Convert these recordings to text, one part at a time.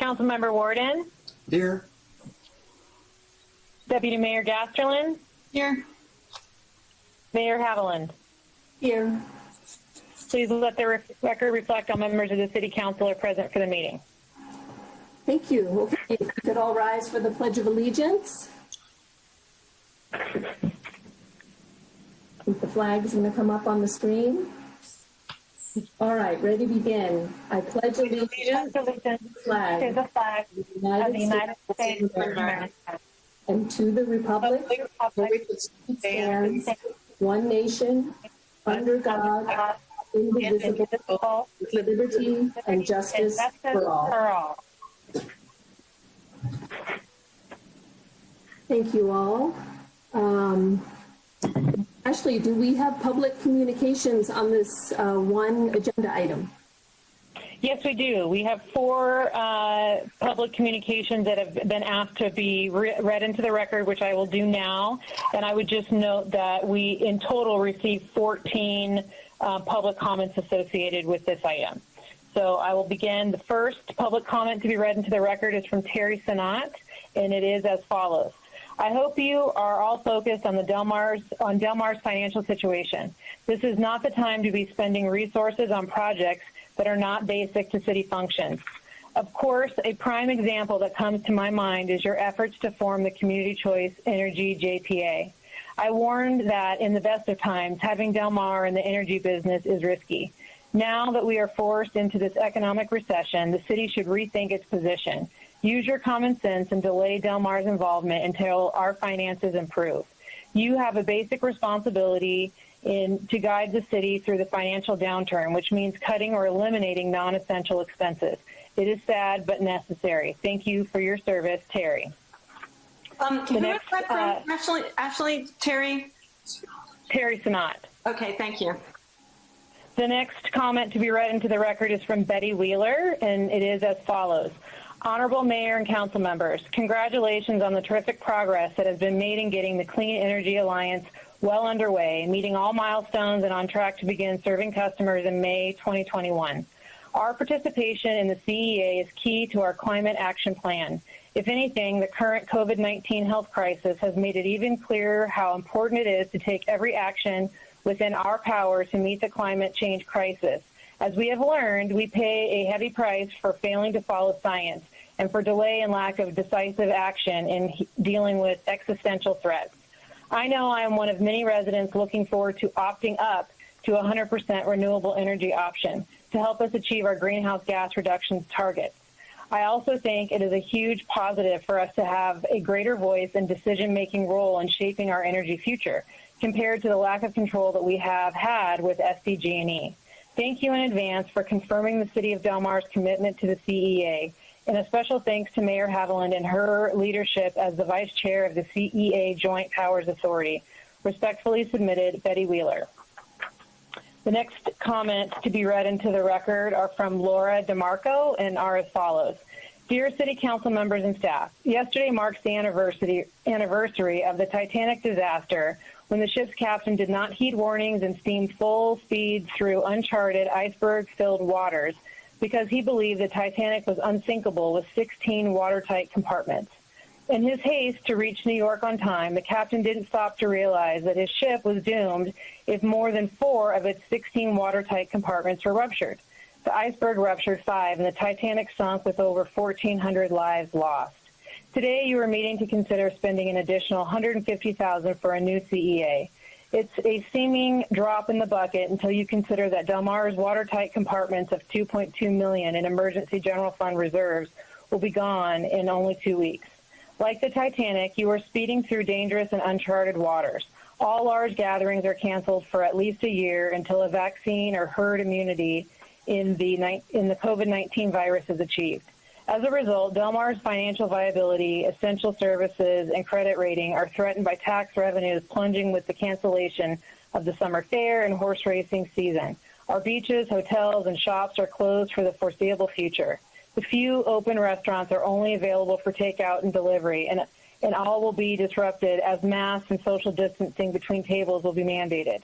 Councilmember Warden. Here. Deputy Mayor Gasterlin. Here. Mayor Haviland. Here. Please let the record reflect all members of the City Council are present for the meeting. Thank you. Okay, if you could all rise for the Pledge of Allegiance. I think the flag's going to come up on the screen. All right, ready to begin. I pledge allegiance to the flag of the United States of America and to the republic for which it stands, one nation, under God, indivisible, with liberty and justice for all. Thank you all. Ashley, do we have public communications on this one agenda item? Yes, we do. We have 4 public communications that have been asked to be read into the record, which I will do now. And I would just note that we, in total, received 14 public comments associated with this item. So I will begin. The first public comment to be read into the record is from Terry Sanat, and it is as follows. I hope you are all focused on Del Mar's financial situation. This is not the time to be spending resources on projects that are not basic to city functions. Of course, a prime example that comes to my mind is your efforts to form the Community Choice Energy JPA. I warned that in the best of times, having Del Mar in the energy business is risky. Now that we are forced into this economic recession, the city should rethink its position. Use your common sense and delay Del Mar's involvement until our finances improve. You have a basic responsibility to guide the city through the financial downturn, which means cutting or eliminating non-essential expenses. It is sad but necessary. Thank you for your service, Terry. Can you repeat that from Ashley, Terry? Terry Sanat. Okay, thank you. The next comment to be read into the record is from Betty Wheeler, and it is as follows. Honorable Mayor and Council members, congratulations on the terrific progress that has been made in getting the Clean Energy Alliance well underway, meeting all milestones and on track to begin serving customers in May 2021. Our participation in the CEA is key to our climate action plan. If anything, the current COVID-19 health crisis has made it even clearer how important it is to take every action within our power to meet the climate change crisis. As we have learned, we pay a heavy price for failing to follow science and for delay and lack of decisive action in dealing with existential threats. I know I am one of many residents looking forward to opting up to 100% renewable energy option to help us achieve our greenhouse gas reduction targets. I also think it is a huge positive for us to have a greater voice and decision-making role in shaping our energy future compared to the lack of control that we have had with SDG&E. Thank you in advance for confirming the City of Del Mar's commitment to the CEA, and a special thanks to Mayor Haviland and her leadership as the Vice Chair of the CEA Joint Powers Authority. Respectfully submitted, Betty Wheeler. The next comments to be read into the record are from Laura DeMarco and are as follows. Dear City Council members and staff, yesterday marks the anniversary of the Titanic disaster when the ship's captain did not heed warnings and steamed full speed through uncharted iceberg-filled waters because he believed the Titanic was unsinkable with 16 watertight compartments. In his haste to reach New York on time, the captain didn't stop to realize that his ship was doomed if more than 4 of its 16 watertight compartments were ruptured. The iceberg ruptured 5, and the Titanic sunk with over 1,400 lives lost. Today, you are meeting to consider spending an additional $150,000 for a new CEA. It's a seeming drop in the bucket until you consider that Del Mar's watertight compartments of $2.2 million in emergency general fund reserves will be gone in only 2 weeks. Like the Titanic, you are speeding through dangerous and uncharted waters. All large gatherings are canceled for at least a year until a vaccine or herd immunity in the COVID-19 virus is achieved. As a result, Del Mar's financial viability, essential services, and credit rating are threatened by tax revenues plunging with the cancellation of the summer fair and horse racing season. Our beaches, hotels, and shops are closed for the foreseeable future. The few open restaurants are only available for takeout and delivery, and all will be disrupted as masks and social distancing between tables will be mandated.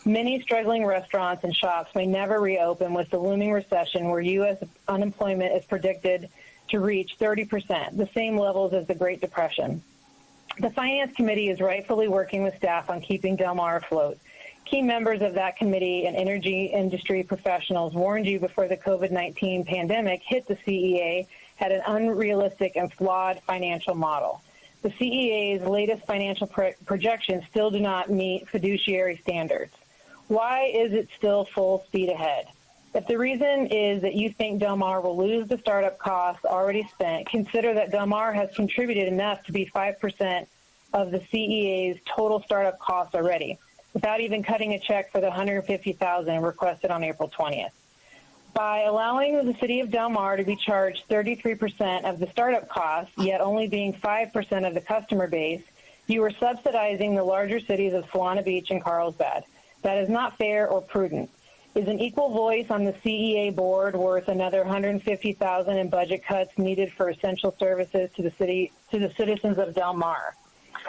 Many struggling restaurants and shops may never reopen with the looming recession where U.S. unemployment is predicted to reach 30%, the same levels as the Great Depression. The Finance Committee is rightfully working with staff on keeping Del Mar afloat. Key members of that committee and energy industry professionals warned you before the COVID-19 pandemic hit the CEA had an unrealistic and flawed financial model. The CEA's latest financial projections still do not meet fiduciary standards. Why is it still full speed ahead? If the reason is that you think Del Mar will lose the startup costs already spent, consider that Del Mar has contributed enough to be 5% of the CEA's total startup costs already, without even cutting a check for the $150,000 requested on April 20th. By allowing the city of Del Mar to be charged 33% of the startup costs, yet only being 5% of the customer base, you are subsidizing the larger cities of Solana Beach and Carlsbad. That is not fair or prudent. Is an equal voice on the CEA board worth another $150,000 in budget cuts needed for essential services to the citizens of Del Mar?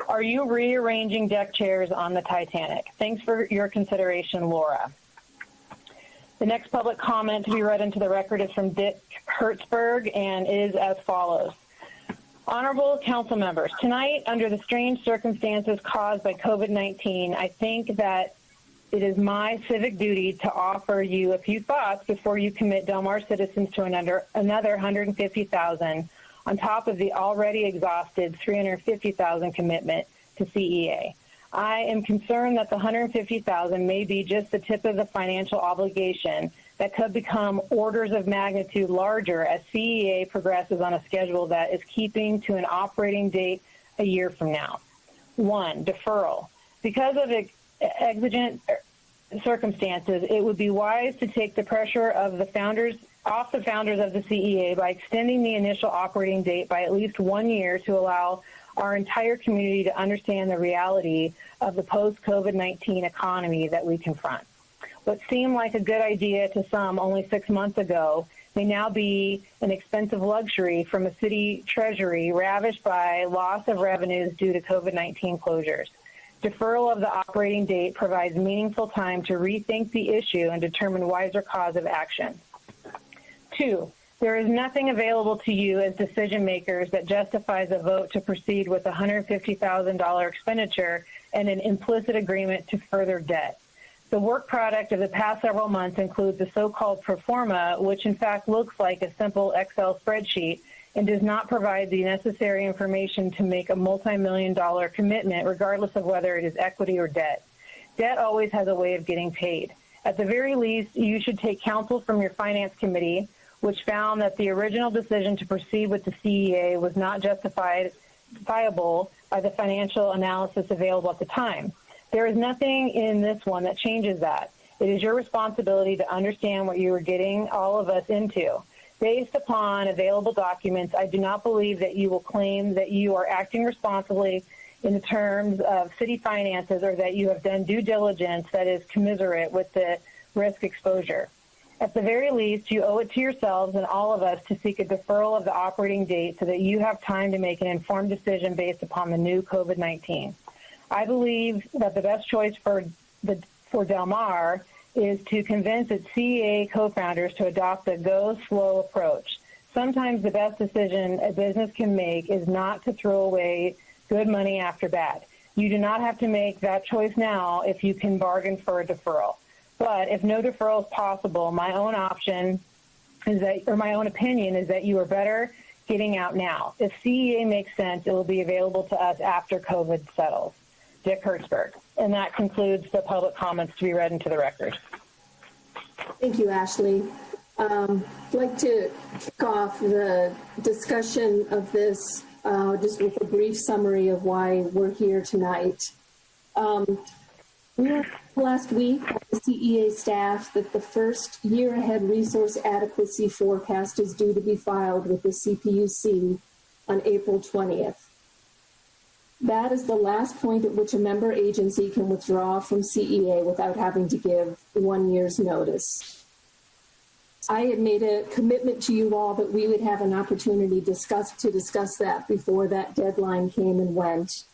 Are you rearranging deck chairs on the Titanic? Thanks for your consideration, Laura. The next public comment to be read into the record is from Dick Hertzberg and is as follows. Honorable council members, tonight, under the strange circumstances caused by COVID-19, I think that it is my civic duty to offer you a few thoughts before you commit Del Mar citizens to another $150,000 on top of the already exhausted $350,000 commitment to CEA. I am concerned that the $150,000 may be just the tip of the financial obligation that could become orders of magnitude larger as CEA progresses on a schedule that is keeping to an operating date a year from now. 1, deferral. Because of exigent circumstances, it would be wise to take the pressure of the founders of the CEA by extending the initial operating date by at least 1 year to allow our entire community to understand the reality of the post-COVID-19 economy that we confront. What seemed like a good idea to some only 6 months ago may now be an expensive luxury from a city treasury ravished by loss of revenues due to COVID-19 closures. Deferral of the operating date provides meaningful time to rethink the issue and determine wiser cause of action. 2, there is nothing available to you as decision makers that justifies a vote to proceed with a $150,000 expenditure and an implicit agreement to further debt. The work product of the past several months includes a so-called pro forma, which in fact looks like a simple Excel spreadsheet and does not provide the necessary information to make a multi-million-dollar commitment, regardless of whether it is equity or debt. Debt always has a way of getting paid. At the very least, you should take counsel from your finance committee, which found that the original decision to proceed with the CEA was not justifiable by the financial analysis available at the time. There is nothing in this one that changes that. It is your responsibility to understand what you are getting all of us into. Based upon available documents, I do not believe that you will claim that you are acting responsibly in the terms of city finances or that you have done due diligence that is commensurate with the risk exposure. At the very least, you owe it to yourselves and all of us to seek a deferral of the operating date so that you have time to make an informed decision based upon the new COVID-19. I believe that the best choice for Del Mar is to convince its CEA co-founders to adopt a go-slow approach. Sometimes the best decision a business can make is not to throw away good money after bad. You do not have to make that choice now if you can bargain for a deferral. But if no deferral is possible, my own opinion is that you are better getting out now. If CEA makes sense, it will be available to us after COVID settles. Dick Hertzberg. And that concludes the public comments to be read into the record. Thank you, Ashley. I'd like to kick off the discussion of this just with a brief summary of why we're here tonight. We learned last week by the CEA staff that the first year-ahead resource adequacy forecast is due to be filed with the CPUC on April 20th. That is the last point at which a member agency can withdraw from CEA without having to give 1 year's notice. I had made a commitment to you all that we would have an opportunity to discuss that before that deadline came and went.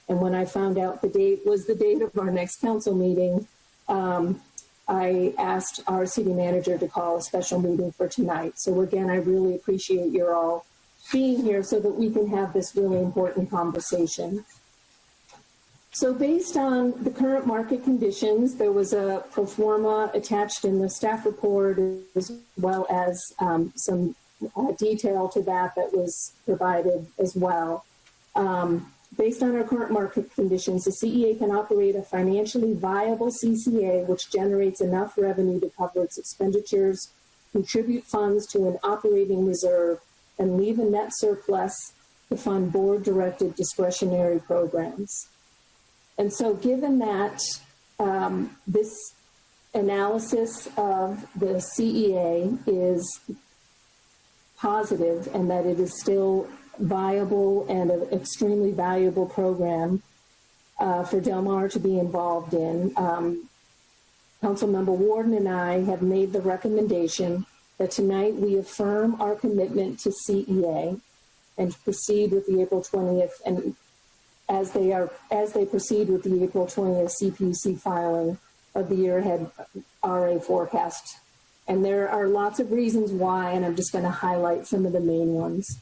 And when I found out the date was the date of our next council meeting, I asked our city manager to call a special meeting for tonight. So again, I really appreciate your all being here so that we can have this really important conversation. So based on the current market conditions, there was a pro forma attached in the staff report, as well as some detail to that was provided as well. Based on our current market conditions, the CEA can operate a financially viable CCA, which generates enough revenue to cover its expenditures, contribute funds to an operating reserve, and leave a net surplus to fund board-directed discretionary programs. And so given that this analysis of the CEA is positive and that it is still viable and an extremely valuable program for Del Mar to be involved in, Councilmember Warden and I have made the recommendation that tonight we affirm our commitment to CEA and proceed with the April 20th and as they proceed with the April 20th CPUC filing of the year ahead RA forecast. And there are lots of reasons why, and I'm just going to highlight some of the main ones.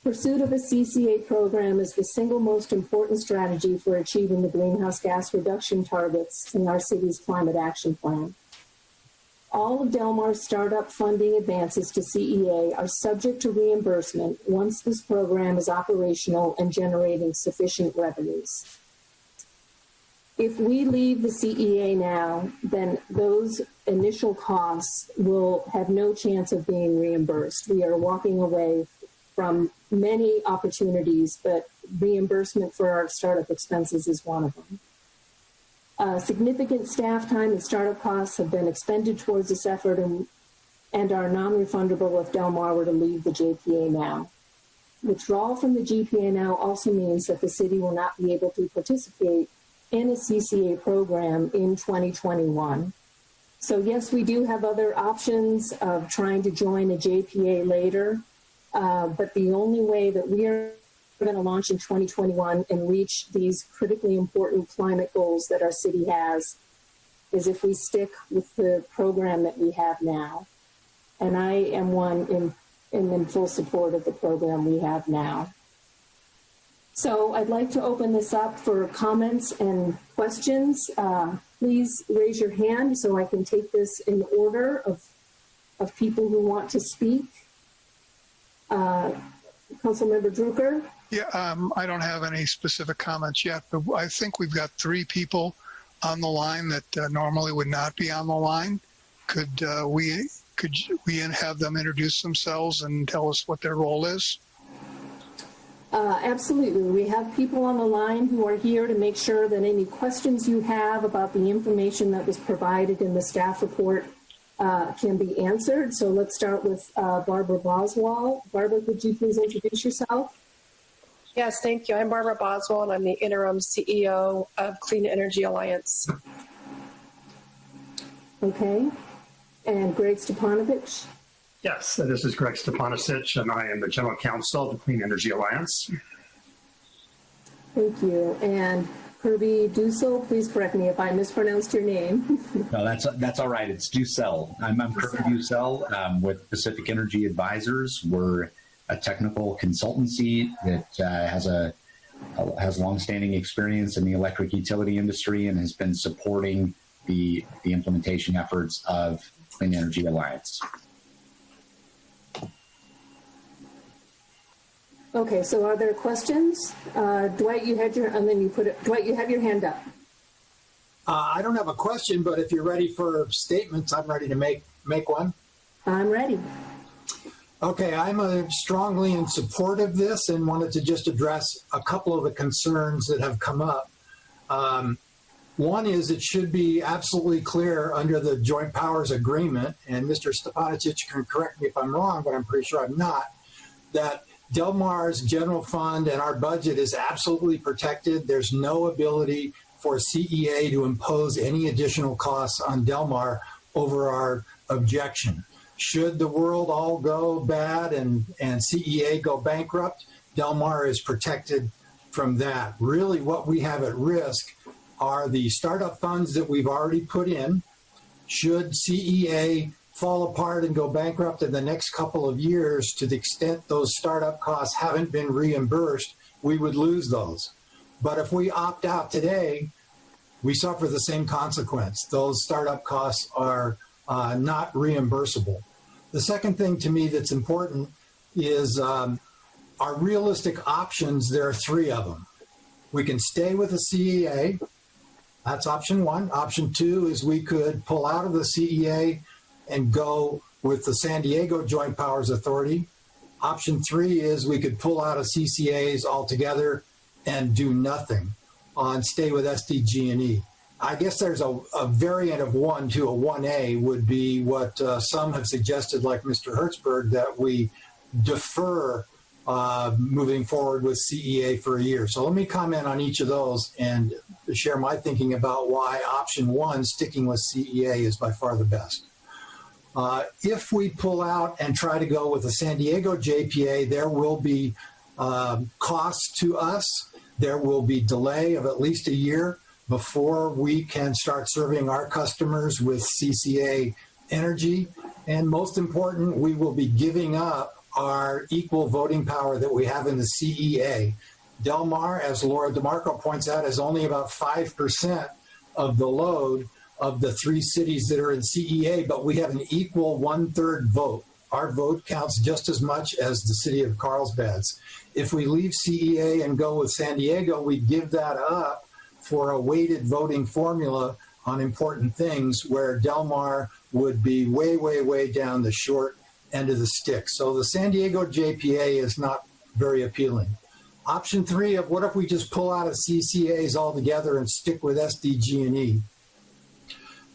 Pursuit of a CCA program is the single most important strategy for achieving the greenhouse gas reduction targets in our city's climate action plan. All of Del Mar's startup funding advances to CEA are subject to reimbursement once this program is operational and generating sufficient revenues. If we leave the CEA now, then those initial costs will have no chance of being reimbursed. We are walking away from many opportunities, but reimbursement for our startup expenses is one of them. Significant staff time and startup costs have been expended towards this effort and are non-refundable if Del Mar were to leave the JPA now. Withdrawal from the JPA now also means that the city will not be able to participate in a CCA program in 2021. So yes, we do have other options of trying to join a JPA later, but the only way that we are going to launch in 2021 and reach these critically important climate goals that our city has is if we stick with the program that we have now. And I am one in full support of the program we have now. So I'd like to open this up for comments and questions. Please raise your hand so I can take this in order of people who want to speak. Councilmember Drucker. Yeah, I don't have any specific comments yet, but I think we've got 3 people on the line that normally would not be on the line. Could we have them introduce themselves and tell us what their role is? Absolutely. We have people on the line who are here to make sure that any questions you have about the information that was provided in the staff report can be answered. So let's start with Barbara Boswell. Barbara, could you please introduce yourself? Yes, thank you. I'm Barbara Boswell, and I'm the interim CEO of Clean Energy Alliance. Okay. And Greg Stepanovich? Yes, this is Greg Stepanovich, and I am the General Counsel of the Clean Energy Alliance. Thank you. And Kirby Dussel, please correct me if I mispronounced your name. No, that's all right. It's Dussel. I'm Kirby Dussel with Pacific Energy Advisors. We're a technical consultancy that has longstanding experience in the electric utility industry and has been supporting the implementation efforts of Clean Energy Alliance. Okay, so are there questions? Dwight, you had your, and then you put it, Dwight, you have your hand up. I don't have a question, but if you're ready for statements, I'm ready to make one. I'm ready. Okay, I'm strongly in support of this and wanted to just address a couple of the concerns that have come up. One is it should be absolutely clear under the Joint Powers Agreement, and Mr. Stepanovich can correct me if I'm wrong, but I'm pretty sure I'm not, that Del Mar's general fund and our budget is absolutely protected. There's no ability for CEA to impose any additional costs on Del Mar over our objection. Should the world all go bad and CEA go bankrupt, Del Mar is protected from that. Really what we have at risk are the startup funds that we've already put in. Should CEA fall apart and go bankrupt in the next couple of years, to the extent those startup costs haven't been reimbursed, we would lose those. But if we opt out today, we suffer the same consequence. Those startup costs are not reimbursable. The second thing to me that's important is our realistic options. There are three of them. We can stay with the CEA. That's option one. Option two is we could pull out of the CEA and go with the San Diego Joint Powers Authority. Option three is we could pull out of CCAs altogether and do nothing and stay with SDG&E. I guess there's a variant of 1 to a 1A would be what some have suggested, like Mr. Hertzberg, that we defer moving forward with CEA for a year. So let me comment on each of those and share my thinking about why option one, sticking with CEA, is by far the best. If we pull out and try to go with the San Diego JPA, there will be costs to us. There will be delay of at least a year before we can start serving our customers with CCA energy. And most important, we will be giving up our equal voting power that we have in the CEA. Del Mar, as Laura DeMarco points out, is only about 5% of the load of the three cities that are in CEA, but we have an equal 1/3 vote. Our vote counts just as much as the city of Carlsbad's. If we leave CEA and go with San Diego, we give that up for a weighted voting formula on important things, where Del Mar would be way, way, way down the short end of the stick. So the San Diego JPA is not very appealing. Option three of what if we just pull out of CCAs altogether and stick with SDG&E?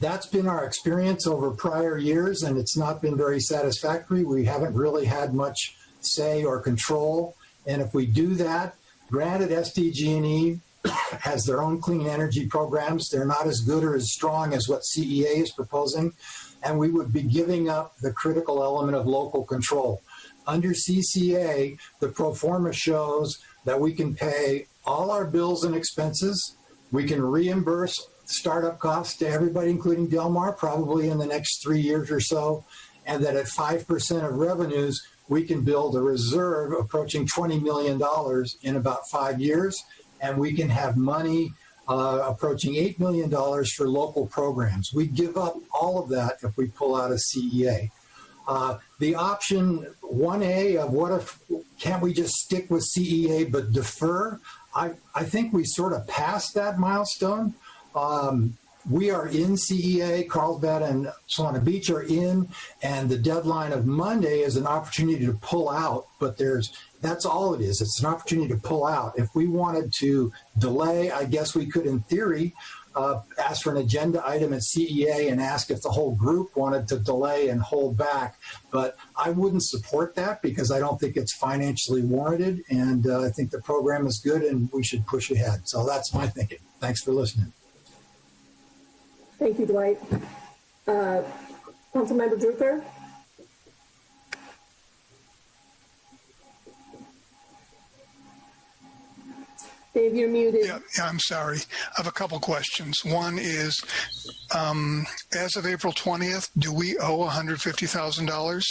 That's been our experience over prior years, and it's not been very satisfactory. We haven't really had much say or control. And if we do that, granted, SDG&E has their own clean energy programs. They're not as good or as strong as what CEA is proposing, and we would be giving up the critical element of local control. Under CCA, the pro forma shows that we can pay all our bills and expenses. We can reimburse startup costs to everybody, including Del Mar, probably in the next 3 years or so, and that at 5% of revenues, we can build a reserve approaching $20 million in about 5 years, and we can have money approaching $8 million for local programs. We give up all of that if we pull out of CEA. The option 1A of what if, can't we just stick with CEA but defer? I think we sort of passed that milestone. We are in CEA, Carlsbad and Solana Beach are in, and the deadline of Monday is an opportunity to pull out, but that's all it is. It's an opportunity to pull out. If we wanted to delay, I guess we could, in theory, ask for an agenda item at CEA and ask if the whole group wanted to delay and hold back. But I wouldn't support that because I don't think it's financially warranted, and I think the program is good and we should push ahead. So that's my thinking. Thanks for listening. Thank you, Dwight. Councilmember Drucker? Dave, you're muted. Yeah, I'm sorry. I have a couple questions. One is, as of April 20th, do we owe $150,000?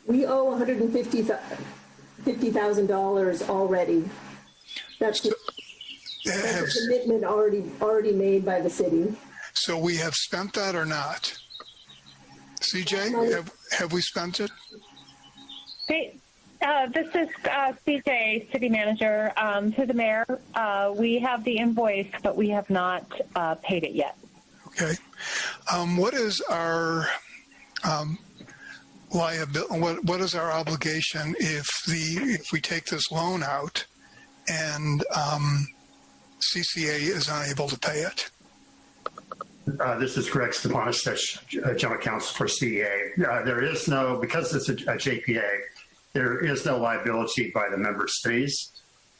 We owe $150,000 already. That's a commitment already made by the city. So we have spent that or not? CJ, have we spent it? This is CJ, City Manager. To the Mayor, we have the invoice, but we have not paid it yet. Okay. What is our liability? What is our obligation if we take this loan out and CCA is unable to pay it? This is Greg Stepanich, General Counsel for CEA. There is no, because it's a JPA, there is no liability by the member cities.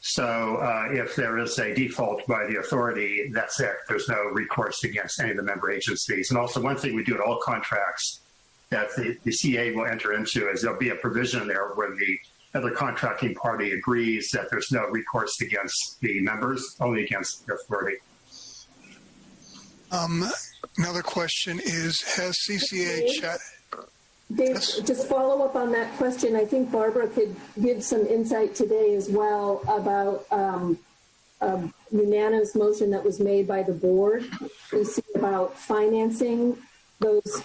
So if there is a default by the authority, that's it. There's no recourse against any of the member agencies. And also one thing we do in all contracts that the CEA will enter into is there'll be a provision there where the other contracting party agrees that there's no recourse against the members, only against the authority. Another question is, has CCA chat? Dave, Yes. just follow up on that question. I think Barbara could give some insight today as well about a unanimous motion that was made by the board to see about financing those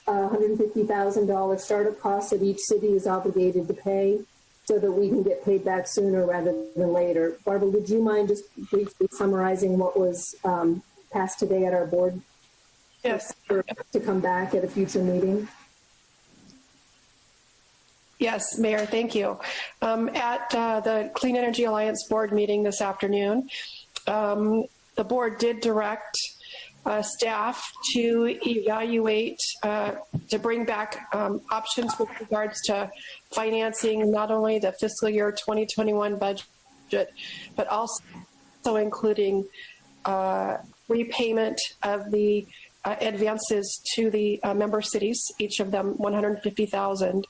$150,000 startup costs that each city is obligated to pay so that we can get paid back sooner rather than later. Barbara, would you mind just briefly summarizing what was passed today at our board? Yes. To come back at a future meeting? Yes, Mayor, thank you. At the Clean Energy Alliance board meeting this afternoon, the board did direct staff to evaluate, to bring back options with regards to financing not only the fiscal year 2021 budget, but also including repayment of the advances to the member cities, each of them $150,000,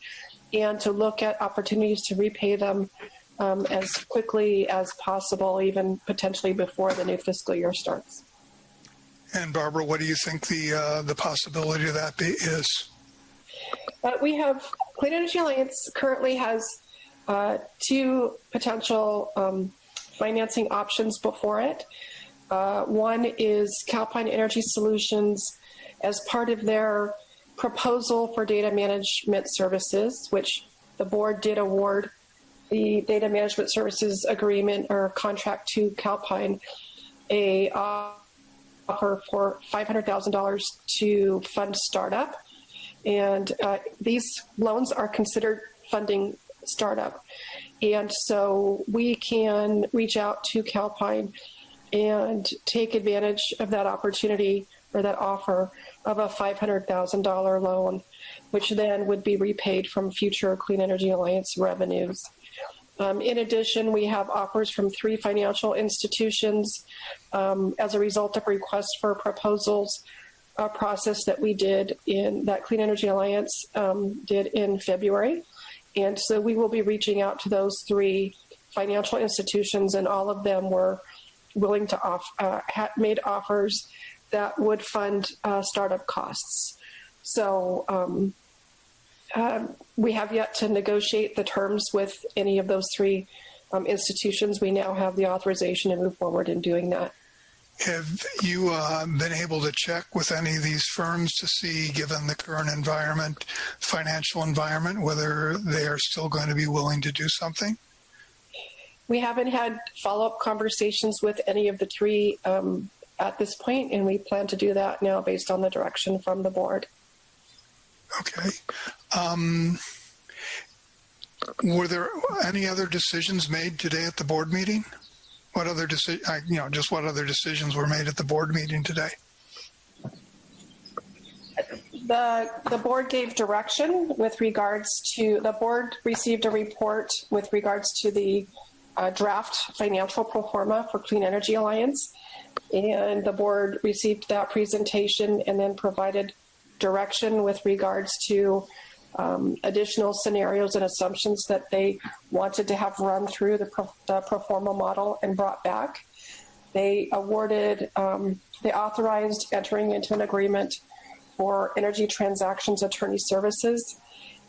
and to look at opportunities to repay them as quickly as possible, even potentially before the new fiscal year starts. And Barbara, what do you think the possibility of that is? We have, Clean Energy Alliance currently has two potential financing options before it. One is Calpine Energy Solutions as part of their proposal for data management services, which the board did award the data management services agreement or contract to Calpine, a offer for $500,000 to fund startup. And these loans are considered funding startup. And so we can reach out to Calpine and take advantage of that opportunity or that offer of a $500,000 loan, which then would be repaid from future Clean Energy Alliance revenues. In addition, we have offers from 3 financial institutions as a result of requests for proposals process that we did that Clean Energy Alliance did in February. And so we will be reaching out to those 3 financial institutions, and all of them were willing to made offers that would fund startup costs. So we have yet to negotiate the terms with any of those 3 institutions. We now have the authorization to move forward in doing that. Have you been able to check with any of these firms to see, given the current environment, financial environment, whether they are still going to be willing to do something? We haven't had follow-up conversations with any of the 3 at this point, and we plan to do that now based on the direction from the board. Okay. Were there any other decisions made today at the board meeting? What other just what other decisions were made at the board meeting today? The board gave direction with regards to, the board received a report with regards to the draft financial pro forma for Clean Energy Alliance. And the board received that presentation and then provided direction with regards to additional scenarios and assumptions that they wanted to have run through the pro forma model and brought back. They authorized entering into an agreement for energy transactions attorney services,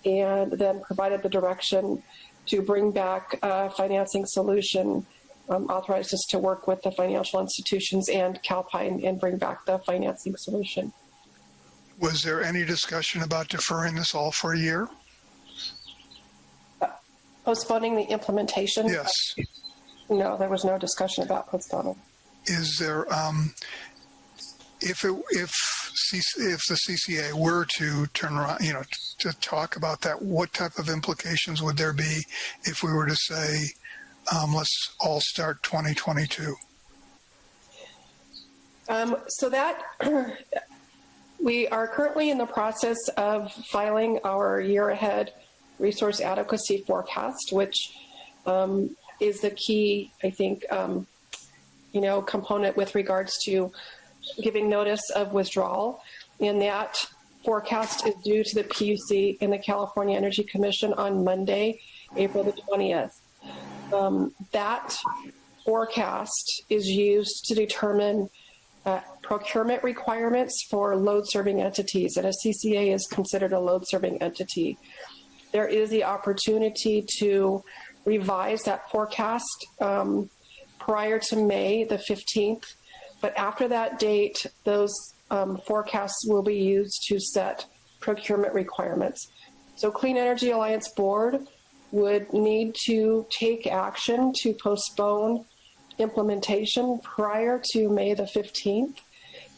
and then provided the direction to bring back a financing solution, authorized us to work with the financial institutions and Calpine and bring back the financing solution. Was there any discussion about deferring this all for a year? Postponing the implementation? Yes. No, there was no discussion about postponing. Is there, if the CCA were to turn around, to talk about that, what type of implications would there be if we were to say, let's all start 2022? So that we are currently in the process of filing our year ahead resource adequacy forecast, which is the key, I think, component with regards to giving notice of withdrawal. And that forecast is due to the PUC and the California Energy Commission on Monday, April the 20th. That forecast is used to determine procurement requirements for load-serving entities, and a CCA is considered a load-serving entity. There is the opportunity to revise that forecast prior to May the 15th, but after that date, those forecasts will be used to set procurement requirements. So Clean Energy Alliance Board would need to take action to postpone implementation prior to May the 15th.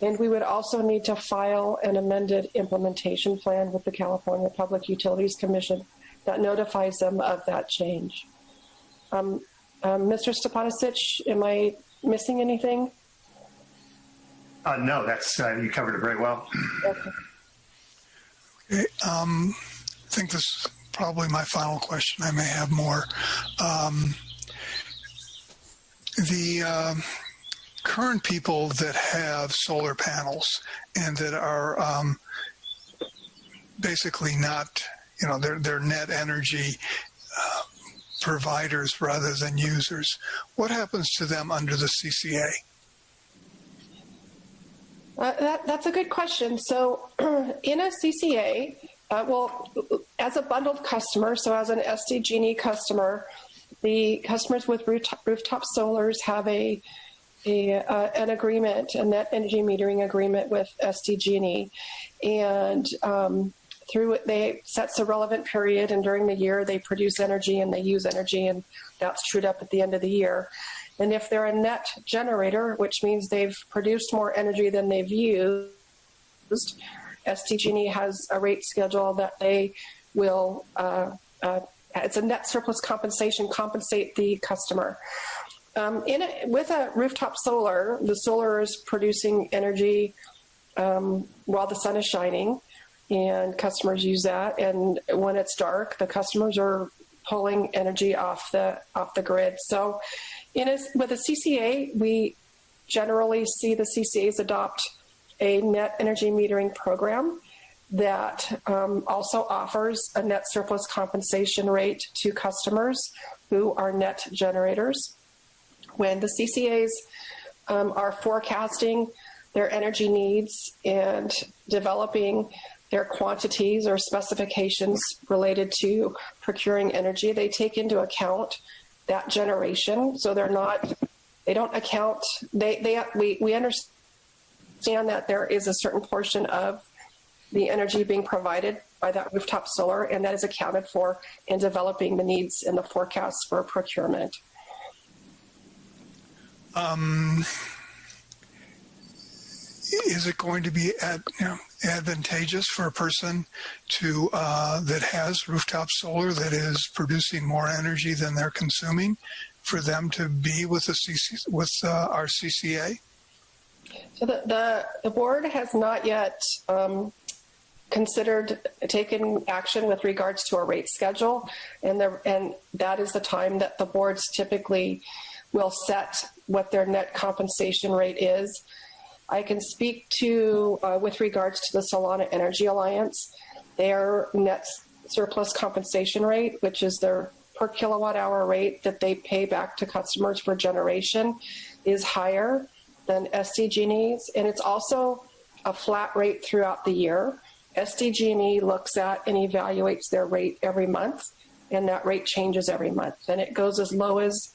And we would also need to file an amended implementation plan with the California Public Utilities Commission that notifies them of that change. Mr. Stepanisic, am I missing anything? No, that's you covered it very well. Okay. Okay, I think this is probably my final question. I may have more. The current people that have solar panels and that are basically not, they're net energy providers rather than users, what happens to them under the CCA? That's a good question. So in a CCA, as a bundled customer, so as an SDG&E customer, the customers with rooftop solars have an agreement, a net energy metering agreement with SDG&E, and through it they sets a relevant period, and during the year they produce energy and they use energy, and that's trued up at the end of the year. And if they're a net generator, which means they've produced more energy than they've used, SDG&E has a rate schedule that they will, it's a net surplus compensation, compensate the customer. With a rooftop solar, the solar is producing energy while the sun is shining, and customers use that. And when it's dark, the customers are pulling energy off the grid. So with a CCA, we generally see the CCAs adopt a net energy metering program that also offers a net surplus compensation rate to customers who are net generators. When the CCAs are forecasting their energy needs and developing their quantities or specifications related to procuring energy, they take into account that generation. So they don't account, we understand that there is a certain portion of the energy being provided by that rooftop solar, and that is accounted for in developing the needs and the forecasts for procurement. Is it going to be advantageous for a person to that has rooftop solar that is producing more energy than they're consuming, for them to be with our CCA? So the board has not yet taken action with regards to a rate schedule, and that is the time that the boards typically will set what their net compensation rate is. I can speak to, with regards to the Solana Energy Alliance, their net surplus compensation rate, which is their per kilowatt hour rate that they pay back to customers for generation, is higher than SDG&E's, and it's also a flat rate throughout the year. SDG&E looks at and evaluates their rate every month, and that rate changes every month. And it goes as low as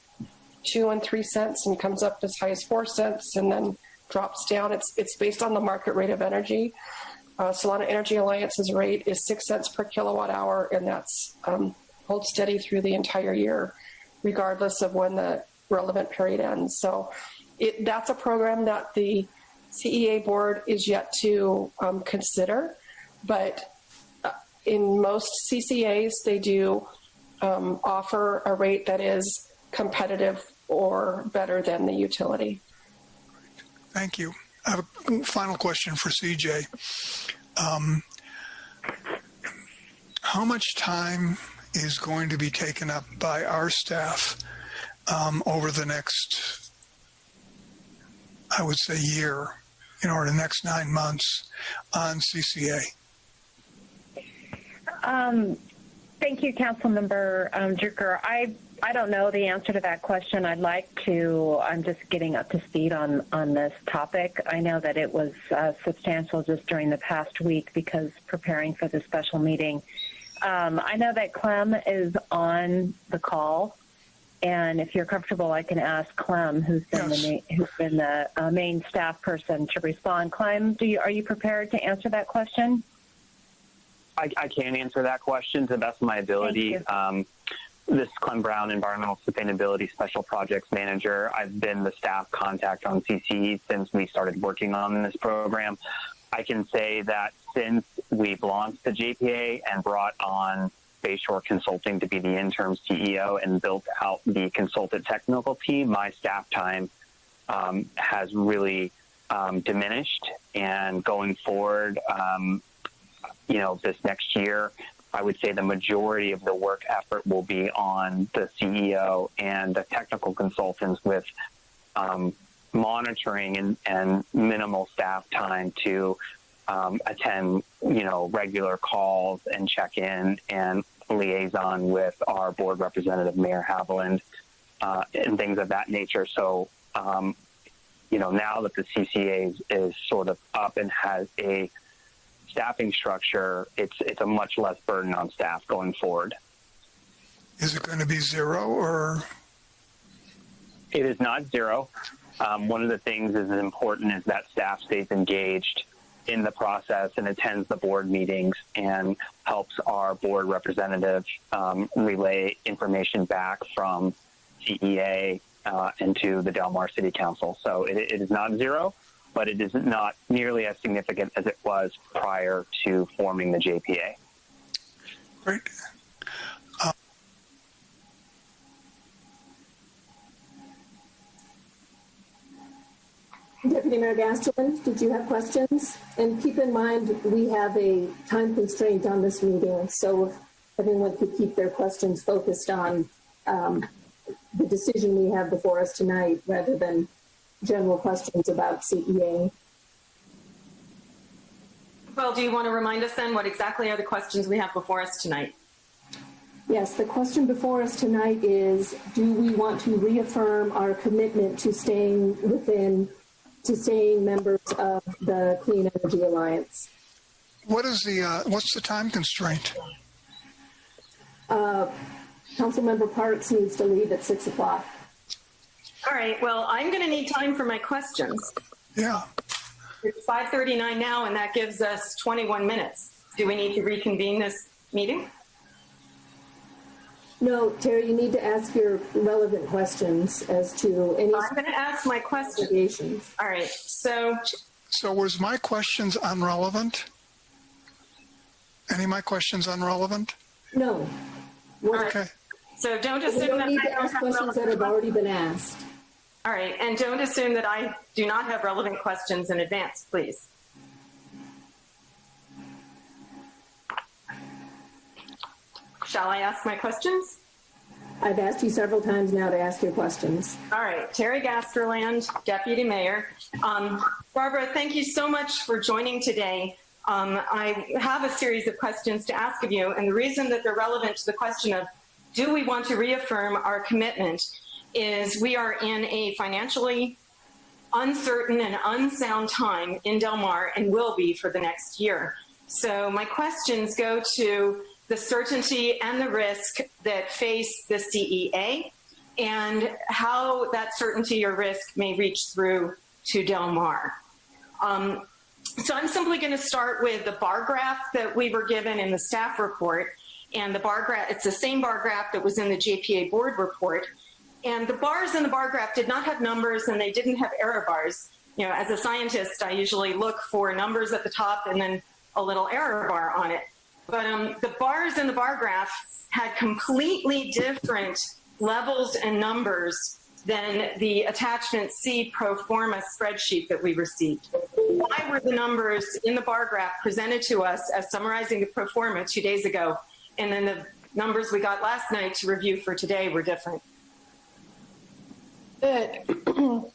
2 and 3 cents and comes up as high as 4 cents, and then drops down. It's based on the market rate of energy. Solana Energy Alliance's rate is 6 cents per kilowatt hour, and that's holds steady through the entire year, regardless of when the relevant period ends. So that's a program that the CEA board is yet to consider, but in most CCAs, they do offer a rate that is competitive or better than the utility. Thank you. I have a final question for CJ. How much time is going to be taken up by our staff over the next, I would say, year, or the next 9 months on CCA? Thank you, Councilmember Drucker. I don't know the answer to that question. I'd like to. I'm just getting up to speed on this topic. I know that it was substantial just during the past week because preparing for the special meeting. I know that Clem is on the call, and if you're comfortable, I can ask Clem, who's been the main staff person, to respond. Clem, are you prepared to answer that question? I can answer that question to the best of my ability. This is Clem Brown, Environmental Sustainability Special Projects Manager. I've been the staff contact on CCE since we started working on this program. I can say that since we've launched the JPA and brought on Bayshore Consulting to be the interim CEO and built out the consultant technical team, my staff time has really diminished. And going forward, this next year, I would say the majority of the work effort will be on the CEO and the technical consultants with monitoring and minimal staff time to attend, regular calls and check in and liaison with our board representative, Mayor Haviland, and things of that nature. So, now that the CCA is sort of up and has a staffing structure, it's a much less burden on staff going forward. Is it going to be zero or? It is not zero. One of the things that is important is that staff stays engaged in the process and attends the board meetings and helps our board representative relay information back from CEA and to the Del Mar City Council. So it is not zero, but it is not nearly as significant as it was prior to forming the JPA. Great. Deputy Mayor Gasterland, did you have questions? And keep in mind, we have a time constraint on this meeting, so if everyone could keep their questions focused on the decision we have before us tonight rather than general questions about CEA. Well, do you want to remind us then what exactly are the questions we have before us tonight? Yes, the question before us tonight is, do we want to reaffirm our commitment to staying members of the Clean Energy Alliance? What's the time constraint? Councilmember Parks needs to leave at 6 o'clock. All right, well, I'm going to need time for my questions. Yeah. It's 5:39 now, and that gives us 21 minutes. Do we need to reconvene this meeting? No, Terry, you need to ask your relevant questions as to any. I'm going to ask my questions. All right, so Was my questions unrelevant? Any of my questions unrelevant? No. Okay. So don't You assume don't that need I to don't ask have questions that have already been asked. All right, and don't assume that I do not have relevant questions in advance, please. Shall I ask my questions? I've asked you several times now to ask your questions. All right, Terry Gasterland, Deputy Mayor. Barbara, thank you so much for joining today. I have a series of questions to ask of you, and the reason that they're relevant to the question of do we want to reaffirm our commitment is we are in a financially uncertain and unsound time in Del Mar and will be for the next year. So my questions go to the certainty and the risk that face the CEA and how that certainty or risk may reach through to Del Mar. So I'm simply going to start with the bar graph that we were given in the staff report. And the bar graph, it's the same bar graph that was in the JPA board report. And the bars in the bar graph did not have numbers and they didn't have error bars. You know, as a scientist, I usually look for numbers at the top and then a little error bar on it. But the bars in the bar graph had completely different levels and numbers than the attachment C pro forma spreadsheet that we received. Why were the numbers in the bar graph presented to us as summarizing the pro forma 2 days ago, and then the numbers we got last night to review for today were different? Good.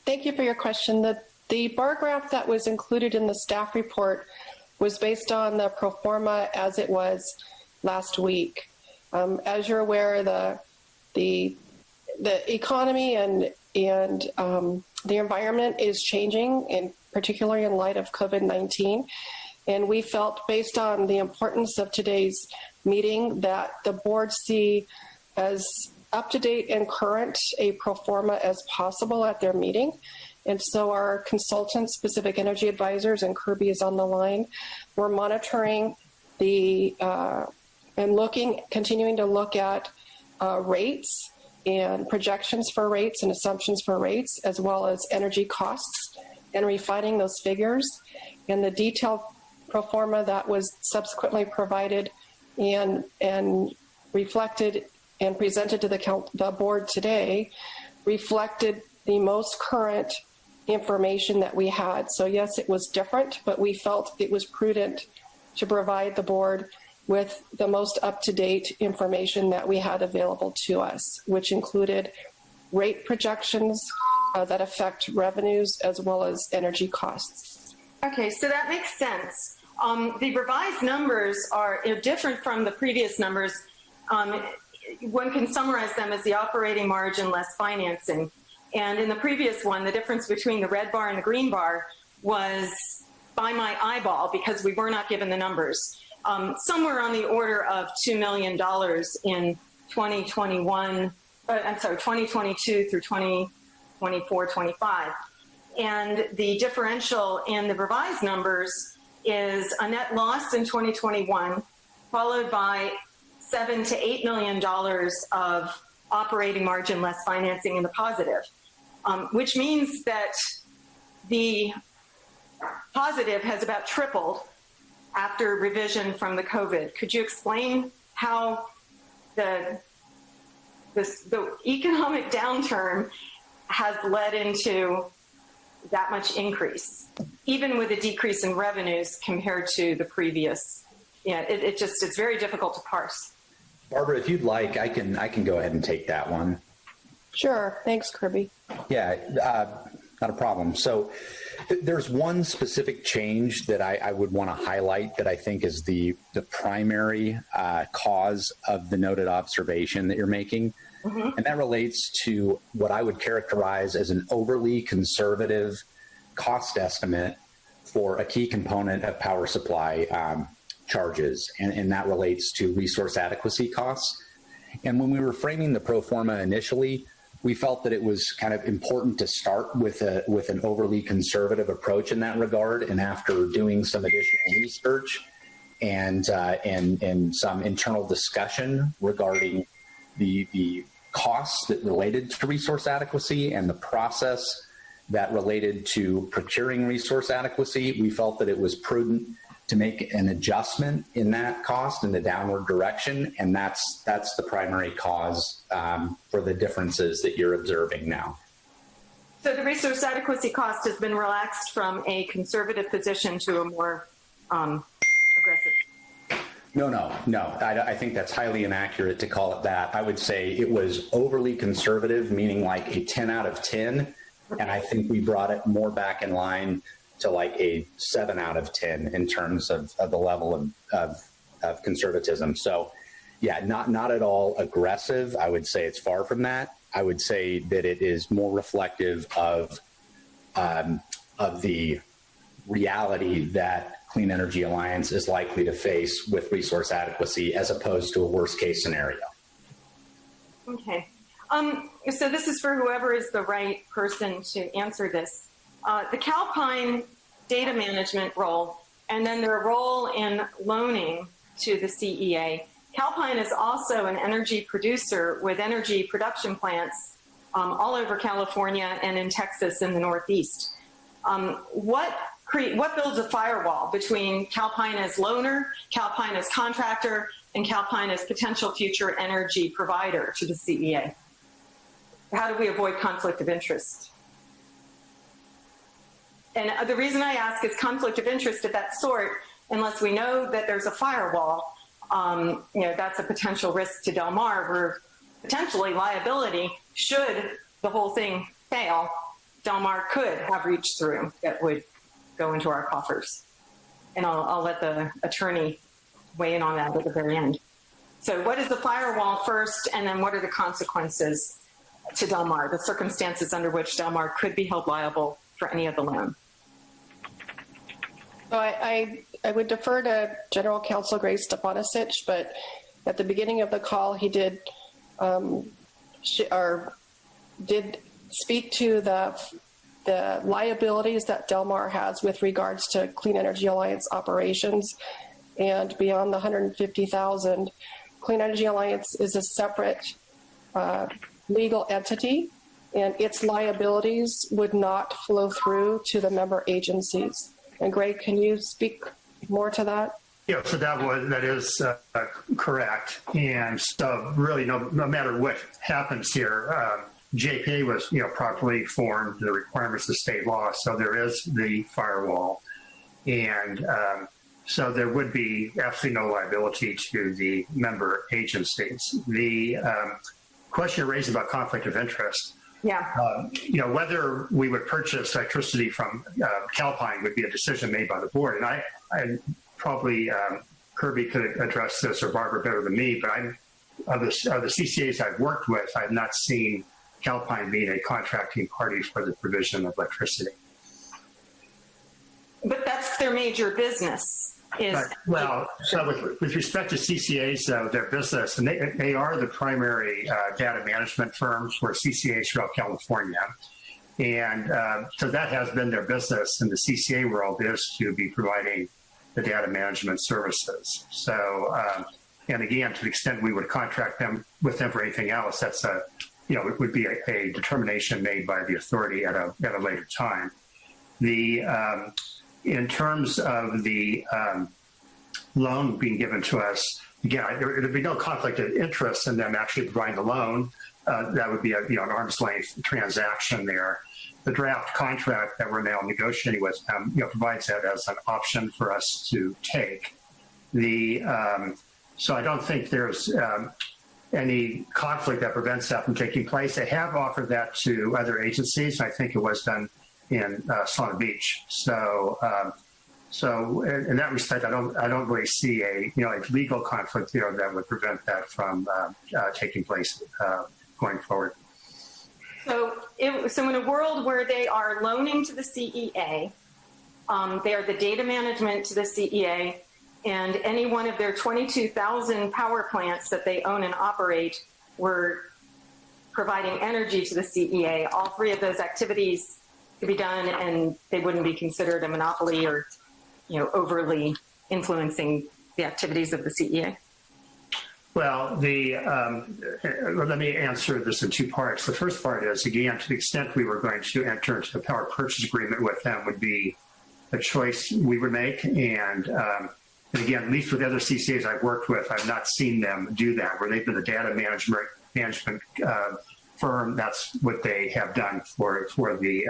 Thank you for your question. The bar graph that was included in the staff report was based on the pro forma as it was last week. As you're aware, the economy and the environment is changing, and particularly in light of COVID-19. And we felt, based on the importance of today's meeting, that the board see as up-to-date and current a pro forma as possible at their meeting. And so our consultants, Pacific Energy Advisors, and Kirby is on the line, we're monitoring continuing to look at rates and projections for rates and assumptions for rates, as well as energy costs, and refining those figures. And the detailed pro forma that was subsequently provided and reflected and presented to the board today reflected the most current information that we had. So yes, it was different, but we felt it was prudent to provide the board with the most up-to-date information that we had available to us, which included rate projections that affect revenues as well as energy costs. Okay, so that makes sense. The revised numbers are different from the previous numbers. One can summarize them as the operating margin less financing. And in the previous one, the difference between the red bar and the green bar was by my eyeball, because we were not given the numbers. Somewhere on the order of $2 million in 2022 through 2024, 25. And the differential in the revised numbers is a net loss in 2021, followed by $7 to $8 million of operating margin less financing in the positive, which means that the positive has about tripled after revision from the COVID. Could you explain how the economic downturn has led into that much increase, even with a decrease in revenues compared to the previous? Yeah, it's very difficult to parse. Barbara, if you'd like, I can go ahead and take that one. Sure. Thanks, Kirby. Yeah, not a problem. So there's one specific change that I would want to highlight that I think is the primary cause of the noted observation that you're making. Mm-hmm. And that relates to what I would characterize as an overly conservative cost estimate for a key component of power supply charges. And that relates to resource adequacy costs. And when we were framing the pro forma initially, we felt that it was kind of important to start with an overly conservative approach in that regard. And after doing some additional research and some internal discussion regarding the costs that related to resource adequacy and the process that related to procuring resource adequacy, we felt that it was prudent to make an adjustment in that cost in the downward direction. And that's the primary cause for the differences that you're observing now. So the resource adequacy cost has been relaxed from a conservative position to a more aggressive. No. I think that's highly inaccurate to call it that. I would say it was overly conservative, meaning like a 10 out of 10. And I think we brought it more back in line to like a 7 out of 10 in terms of the level of conservatism. So yeah, not at all aggressive. I would say it's far from that. I would say that it is more reflective of the reality that Clean Energy Alliance is likely to face with resource adequacy as opposed to a worst case scenario. Okay. So this is for whoever is the right person to answer this. The Calpine data management role, and then their role in loaning to the CEA. Calpine is also an energy producer with energy production plants all over California and in Texas in the Northeast. What builds a firewall between Calpine as loaner, Calpine as contractor, and Calpine as potential future energy provider to the CEA? How do we avoid conflict of interest? And the reason I ask is conflict of interest of that sort, unless we know that there's a firewall, that's a potential risk to Del Mar, where potentially liability, should the whole thing fail, Del Mar could have reached through that would go into our coffers. And I'll let the attorney weigh in on that at the very end. So what is the firewall first, and then what are the consequences to Del Mar, the circumstances under which Del Mar could be held liable for any of the loan? So I would defer to General Counsel Grace Stefanisic, but at the beginning of the call, he did did speak to the liabilities that Del Mar has with regards to Clean Energy Alliance operations, and beyond the $150,000, Clean Energy Alliance is a separate legal entity, and its liabilities would not flow through to the member agencies. And Greg, can you speak more to that? Yeah, so that is correct. And so really, no matter what happens here, JPA was properly formed, the requirements of state law. So there is the firewall, and so there would be absolutely no liability to the member agencies. The question you raised about conflict of interest. Yeah. Whether we would purchase electricity from Calpine would be a decision made by the board. And I probably Kirby could address this, or Barbara better than me, but of the CCAs I've worked with, I've not seen Calpine being a contracting party for the provision of electricity. But that's their major business. Well, so with respect to CCAs, though, their business, and they are the primary data management firms for CCAs throughout California. And so that has been their business in the CCA world, is to be providing the data management services. So, and again, to the extent we would contract them with them for anything else, that's it would be a determination made by the authority at a later time. In terms of the loan being given to us, again, there would be no conflict of interest in them actually providing the loan. That would be an arm's length transaction there. The draft contract that we're now negotiating with them, provides that as an option for us to take. So I don't think there's any conflict that prevents that from taking place. They have offered that to other agencies. I think it was done in Solana Beach. So in that respect, I don't really see a legal conflict there that would prevent that from taking place going forward. So in a world where they are loaning to the CEA, they are the data management to the CEA, and any one of their 22,000 power plants that they own and operate were providing energy to the CEA, all three of those activities could be done, and they wouldn't be considered a monopoly or overly influencing the activities of the CEA? Well, let me answer this in two parts. The first part is, again, to the extent we were going to enter into a power purchase agreement with them would be a choice we would make. And again, at least with other CCAs I've worked with, I've not seen them do that, where they've been the data management firm. That's what they have done for the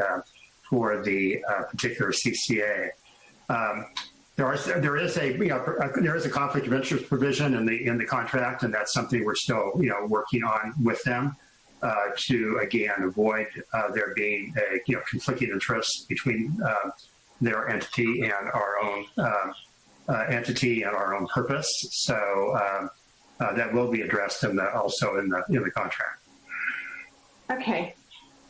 particular CCA. There is a conflict of interest provision in the contract, and that's something we're still working on with them to again avoid there being a conflicting interest between their entity and our own entity and our own purpose. So that will be addressed also in the contract. Okay.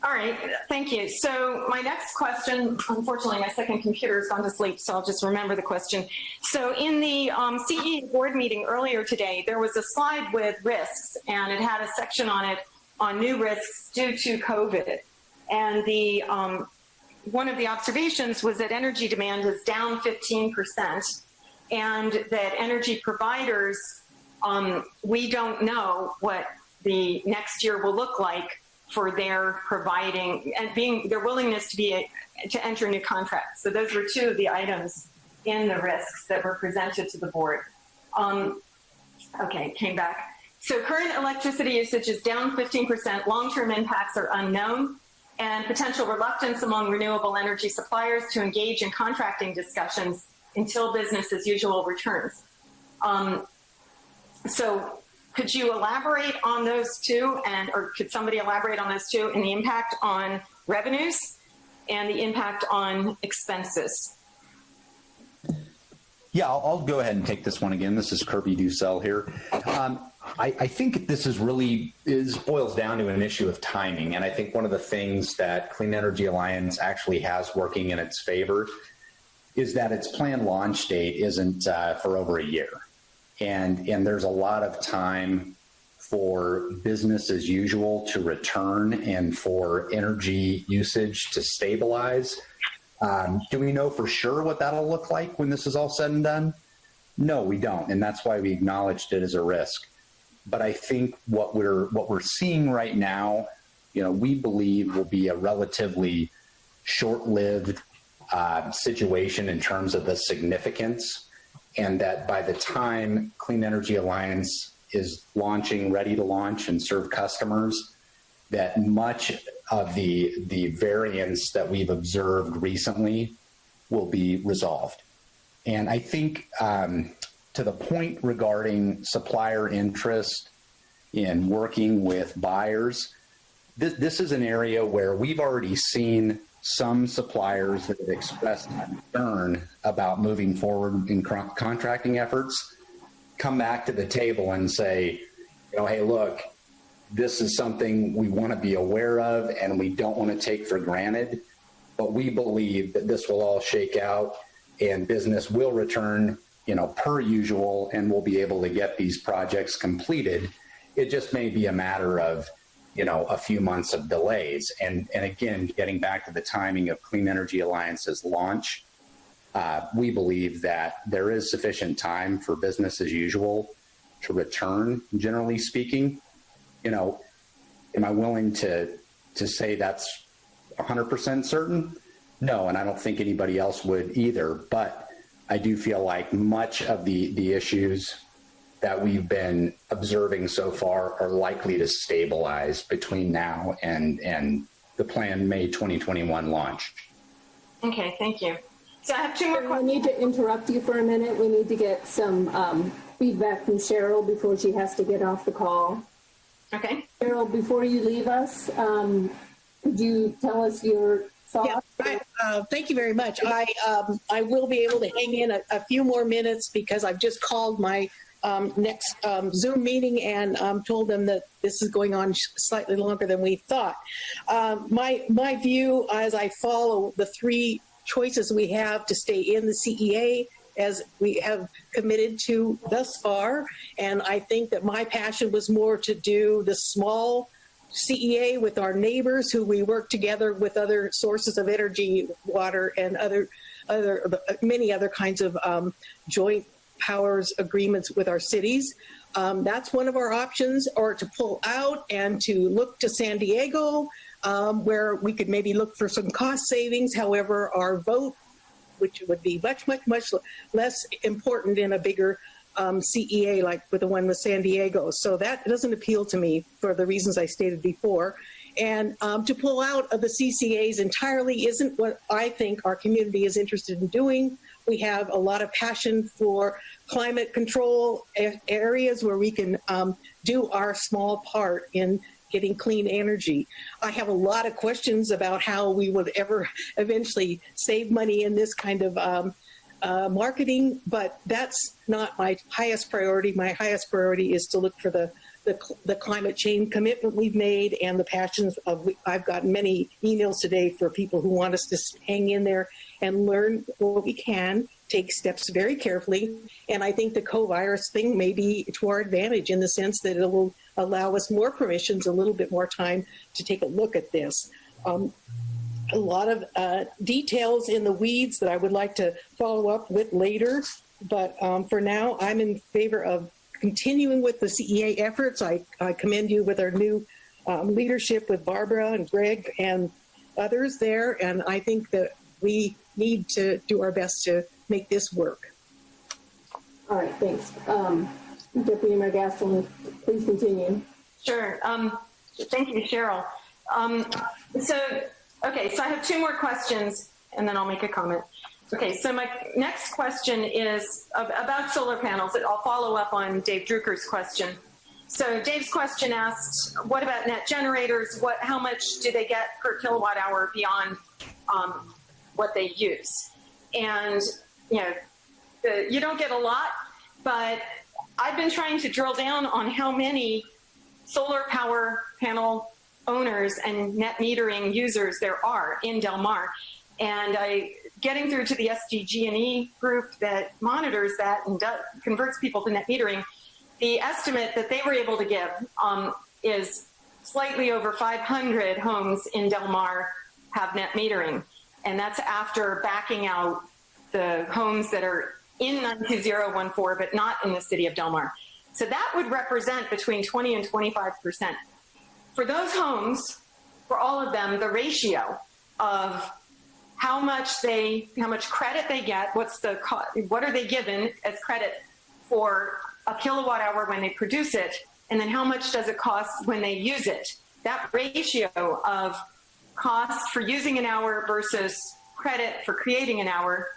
All right, thank you. So my next question, unfortunately, my second computer has gone to sleep, so I'll just remember the question. So in the CE board meeting earlier today, there was a slide with risks, and it had a section on it on new risks due to COVID. And one of the observations was that energy demand is down 15%, and that energy providers, we don't know what the next year will look like for their providing and their willingness to enter new contracts. So those were two of the items in the risks that were presented to the board. Okay, came back. So current electricity usage is down 15%. Long-term impacts are unknown, and potential reluctance among renewable energy suppliers to engage in contracting discussions until business as usual returns. So could you elaborate on those two, or could somebody elaborate on those two, and the impact on revenues and the impact on expenses? Yeah, I'll go ahead and take this one again. This is Kirby Dussel here. I think this boils down to an issue of timing. And I think one of the things that Clean Energy Alliance actually has working in its favor is that its planned launch date isn't for over a year. And there's a lot of time for business as usual to return and for energy usage to stabilize. Do we know for sure what that'll look like when this is all said and done? No, we don't. And that's why we acknowledged it as a risk. But I think what we're seeing right now, we believe will be a relatively short-lived situation in terms of the significance, and that by the time Clean Energy Alliance is launching, ready to launch and serve customers, that much of the variance that we've observed recently will be resolved. And I think to the point regarding supplier interest in working with buyers, this is an area where we've already seen some suppliers that have expressed concern about moving forward in contracting efforts come back to the table and say, hey, look, this is something we want to be aware of and we don't want to take for granted, but we believe that this will all shake out and business will return, per usual, and we'll be able to get these projects completed. It just may be a matter of, a few months of delays. And again, getting back to the timing of Clean Energy Alliance's launch, we believe that there is sufficient time for business as usual to return, generally speaking. Am I willing to say that's 100% certain? No, and I don't think anybody else would either. But I do feel like much of the issues that we've been observing so far are likely to stabilize between now and the planned May 2021 launch. Okay, thank you. So I have two more questions. I need to interrupt you for a minute. We need to get some feedback from Cheryl before she has to get off the call. Okay. Cheryl, before you leave us, could you tell us your thoughts? Yeah, thank you very much. I will be able to hang in a few more minutes because I've just called my next Zoom meeting and told them that this is going on slightly longer than we thought. My view as I follow the three choices we have to stay in the CEA as we have committed to thus far, and I think that my passion was more to do the small CEA with our neighbors who we work together with other sources of energy, water, and many other kinds of joint powers agreements with our cities. That's one of our options, or to pull out and to look to San Diego, where we could maybe look for some cost savings. However, our vote, which would be much less important in a bigger CEA like with the one with San Diego. So that doesn't appeal to me for the reasons I stated before. And to pull out of the CCAs entirely isn't what I think our community is interested in doing. We have a lot of passion for climate control areas where we can do our small part in getting clean energy. I have a lot of questions about how we would ever eventually save money in this kind of marketing, but that's not my highest priority. My highest priority is to look for the climate change commitment we've made and the passions of, I've gotten many emails today for people who want us to hang in there and learn what we can, take steps very carefully. And I think the co-virus thing may be to our advantage in the sense that it will allow us more permissions, a little bit more time to take a look at this. A lot of details in the weeds that I would like to follow up with later. But for now, I'm in favor of continuing with the CEA efforts. I commend you with our new leadership with Barbara and Greg and others there. And I think that we need to do our best to make this work. All right, thanks. Deputy Mayor Gastelum, please continue. Sure. Thank you, Cheryl. So I have two more questions, and then I'll make a comment. Okay, so my next question is about solar panels. I'll follow up on Dave Drucker's question. So Dave's question asked, what about net generators? How much do they get per kilowatt hour beyond what they use? And, you don't get a lot, but I've been trying to drill down on how many solar power panel owners and net metering users there are in Del Mar. And getting through to the SDG&E group that monitors that and converts people to net metering, the estimate that they were able to give is slightly over 500 homes in Del Mar have net metering. And that's after backing out the homes that are in 92014, but not in the city of Del Mar. So that would represent between 20 and 25%. For those homes, for all of them, the ratio of how much credit they get, what are they given as credit for a kilowatt hour when they produce it, and then how much does it cost when they use it? That ratio of cost for using an hour versus credit for creating an hour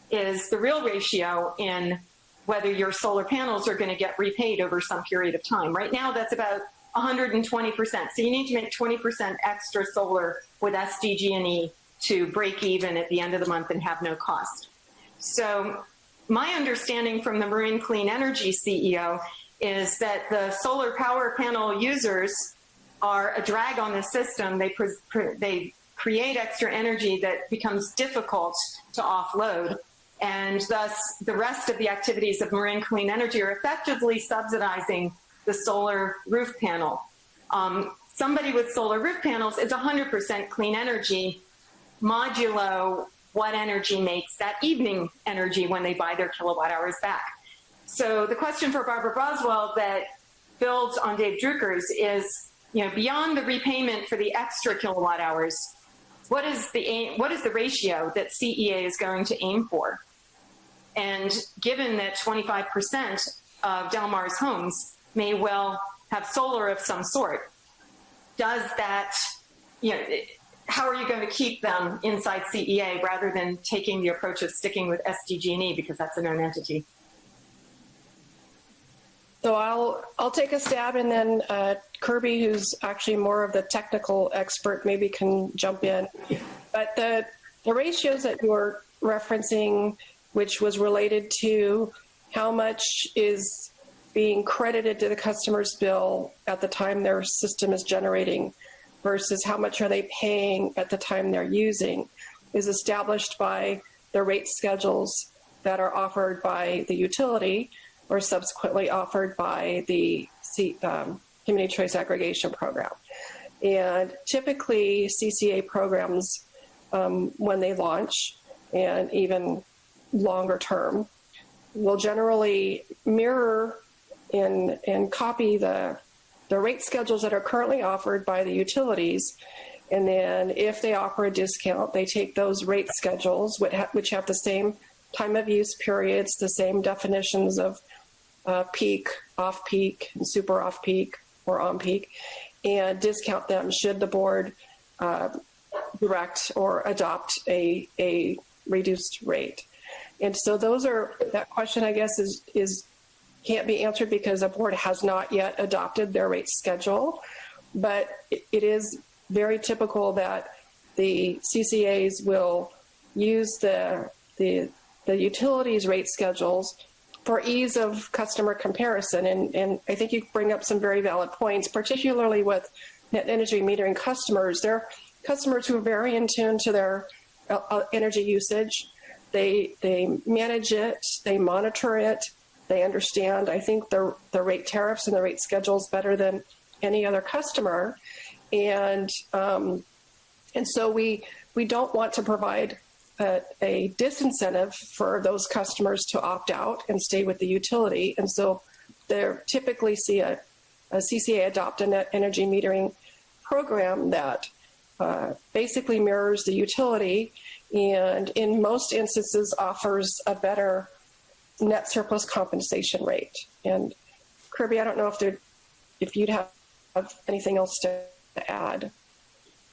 is the real ratio in whether your solar panels are going to get repaid over some period of time. Right now, that's about 120%. So you need to make 20% extra solar with SDG&E to break even at the end of the month and have no cost. So my understanding from the Marin Clean Energy CEO is that the solar power panel users are a drag on the system. They create extra energy that becomes difficult to offload. And thus, the rest of the activities of Marin Clean Energy are effectively subsidizing the solar roof panel. Somebody with solar roof panels is 100% clean energy, modulo what energy makes that evening energy when they buy their kilowatt hours back. So the question for Barbara Boswell that builds on Dave Drucker's is, beyond the repayment for the extra kilowatt hours, what is the ratio that CEA is going to aim for? And given that 25% of Del Mar's homes may well have solar of some sort, does that, how are you going to keep them inside CEA rather than taking the approach of sticking with SDG&E because that's a known entity? So I'll take a stab, and then Kirby, who's actually more of the technical expert, maybe can jump in. But the ratios that you're referencing, which was related to how much is being credited to the customer's bill at the time their system is generating versus how much are they paying at the time they're using, is established by the rate schedules that are offered by the utility or subsequently offered by the Community Choice Aggregation Program. And typically CCA programs, when they launch, and even longer term, will generally mirror and copy the rate schedules that are currently offered by the utilities. And then if they offer a discount, they take those rate schedules, which have the same time of use periods, the same definitions of peak, off-peak, and super off-peak or on-peak, and discount them should the board direct or adopt a reduced rate. And so that question, I guess, is can't be answered because the board has not yet adopted their rate schedule, but it is very typical that the CCAs will use the utilities rate schedules for ease of customer comparison. And I think you bring up some very valid points, particularly with net energy metering customers. They're customers who are very in tune to their energy usage. They manage it, they monitor it, they understand, I think, the rate tariffs and the rate schedules better than any other customer. And so we don't want to provide a disincentive for those customers to opt out and stay with the utility. And so they typically see a CCA adopt a net energy metering program that basically mirrors the utility and in most instances offers a better net surplus compensation rate. And Kirby, I don't know if you'd have anything else to add.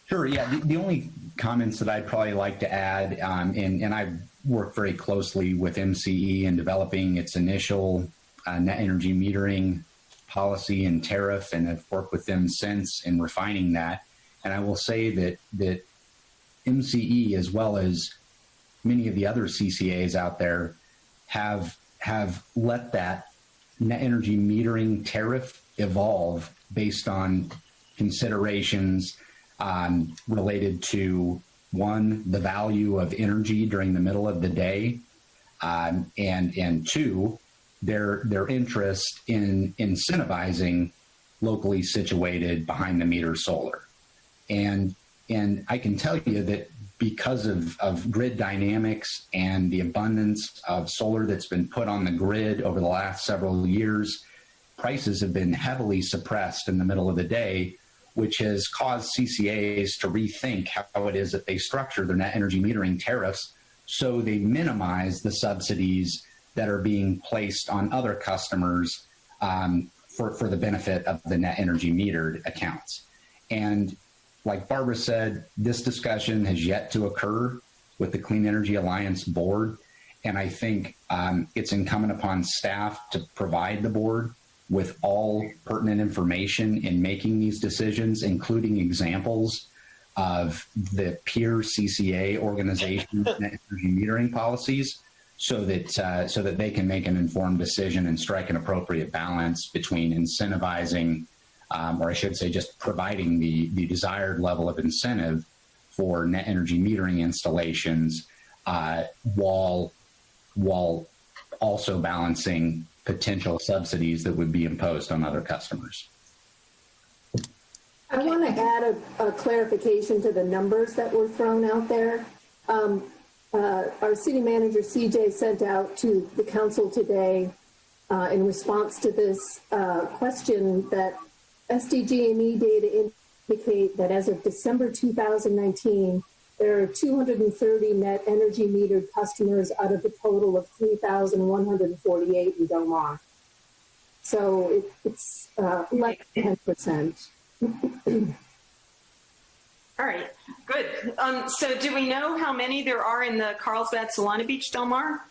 Sure. Yeah. The only comments that I'd probably like to add, and I've worked very closely with MCE in developing its initial net energy metering policy and tariff, and I've worked with them since in refining that. And I will say that MCE, as well as many of the other CCAs out there, have let that net energy metering tariff evolve based on considerations related to, one, the value of energy during the middle of the day, and two, their interest in incentivizing locally situated behind the meter solar. And I can tell you that because of grid dynamics and the abundance of solar that's been put on the grid over the last several years, prices have been heavily suppressed in the middle of the day, which has caused CCAs to rethink how it is that they structure their net energy metering tariffs so they minimize the subsidies that are being placed on other customers for the benefit of the net energy metered accounts. And like Barbara said, this discussion has yet to occur with the Clean Energy Alliance board. And I think it's incumbent upon staff to provide the board with all pertinent information in making these decisions, including examples of the peer CCA organization net energy metering policies, so that they can make an informed decision and strike an appropriate balance between incentivizing, or I should say just providing the desired level of incentive for net energy metering installations, while also balancing potential subsidies that would be imposed on other customers. I want to add a clarification to the numbers that were thrown out there. Our city manager, CJ, sent out to the council today in response to this question that SDG&E data indicate that as of December 2019, there are 230 net energy metered customers out of a total of 3,148 in Del Mar. So it's less than 10%. All right, good. So do we know how many there are in the Carlsbad, Solana Beach, Del Mar?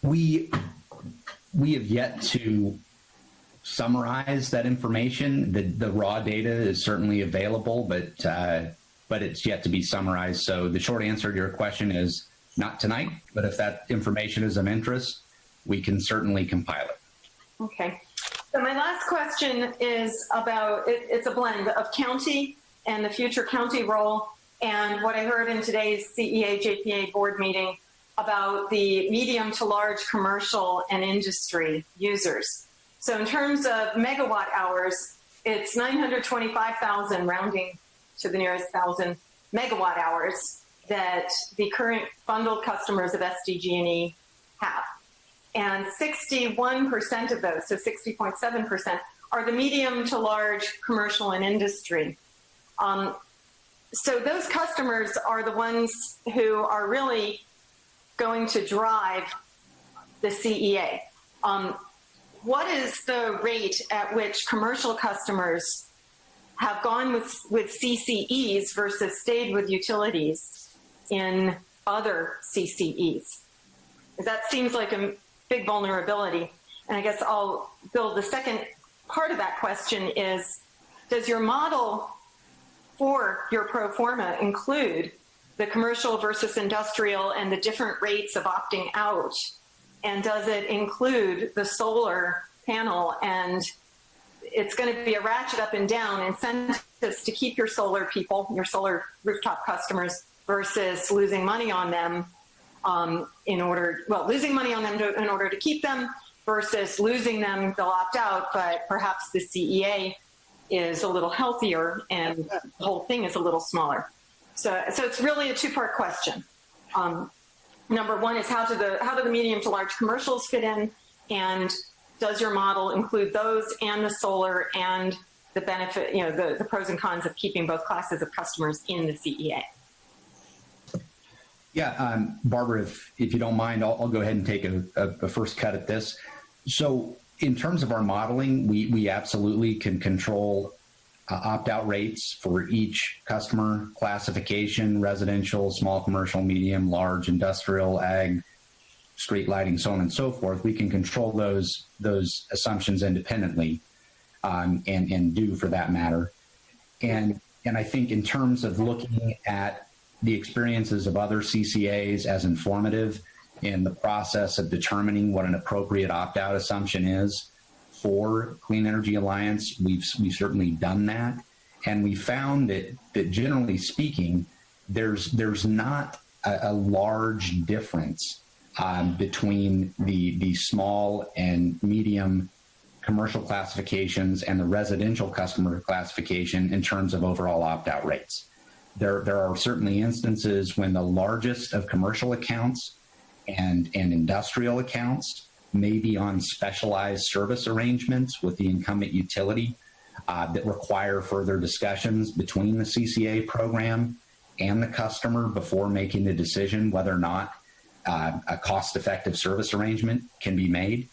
We have yet to summarize that information. The raw data is certainly available, but it's yet to be summarized. So the short answer to your question is not tonight, but if that information is of interest, we can certainly compile it. Okay. So my last question is about, it's a blend of county and the future county role, and what I heard in today's CEA JPA board meeting about the medium to large commercial and industry users. So in terms of megawatt hours, it's 925,000, rounding to the nearest 1,000 megawatt hours that the current bundled customers of SDG&E have. And 61% of those, so 60.7%, are the medium to large commercial and industry. So those customers are the ones who are really going to drive the CEA. What is the rate at which commercial customers have gone with CCEs versus stayed with utilities in other CCEs? That seems like a big vulnerability. And I guess I'll build the second part of that question is, does your model for your pro forma include the commercial versus industrial and the different rates of opting out? And does it include the solar panel? And it's going to be a ratchet up and down incentives to keep your solar people, your solar rooftop customers, versus losing money on them losing money on them in order to keep them, versus losing them, they'll opt out, but perhaps the CEA is a little healthier and the whole thing is a little smaller. So it's really a two-part question. Number one is how do the medium to large commercials fit in, and does your model include those and the solar and the benefit, the pros and cons of keeping both classes of customers in the CEA? Yeah, Barbara, if you don't mind, I'll go ahead and take a first cut at this. So in terms of our modeling, we absolutely can control opt-out rates for each customer classification: residential, small commercial, medium, large, industrial, ag, street lighting, so on and so forth. We can control those assumptions independently, and do for that matter. And I think in terms of looking at the experiences of other CCAs as informative, in the process of determining what an appropriate opt-out assumption is for Clean Energy Alliance. We've certainly done that, and we found that generally speaking, there's not a large difference between the small and medium commercial classifications and the residential customer classification in terms of overall opt-out rates. There are certainly instances when the largest of commercial accounts and industrial accounts may be on specialized service arrangements with the incumbent utility that require further discussions between the CCA program and the customer before making the decision whether or not a cost-effective service arrangement can be made.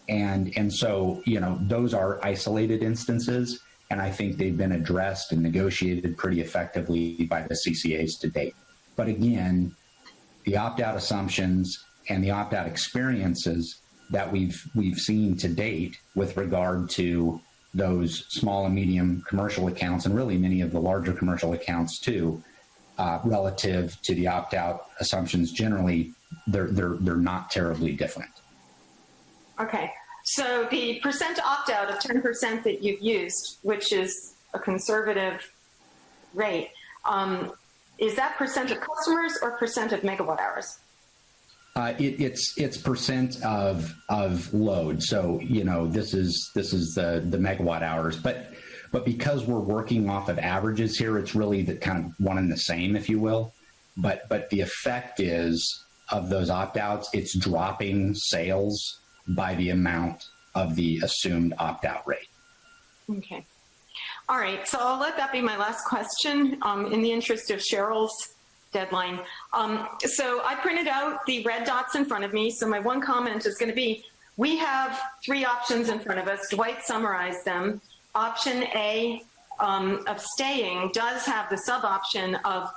And so, those are isolated instances, and I think they've been addressed and negotiated pretty effectively by the CCAs to date. But again, the opt-out assumptions and the opt-out experiences that we've seen to date with regard to those small and medium commercial accounts, and really many of the larger commercial accounts too, relative to the opt-out assumptions generally, they're not terribly different. Okay, so the percent opt-out of 10% that you've used, which is a conservative rate, is that percent of customers or percent of megawatt hours? It's percent of load. So this is the megawatt hours, but because we're working off of averages here, it's really the kind of one and the same, if you will. But the effect is of those opt-outs, it's dropping sales by the amount of the assumed opt-out rate. Okay. All right. So I'll let that be my last question in the interest of Cheryl's deadline. So I printed out the red dots in front of me. So my one comment is going to be, we have 3 options in front of us. Dwight summarized them. Option A of staying does have the sub-option of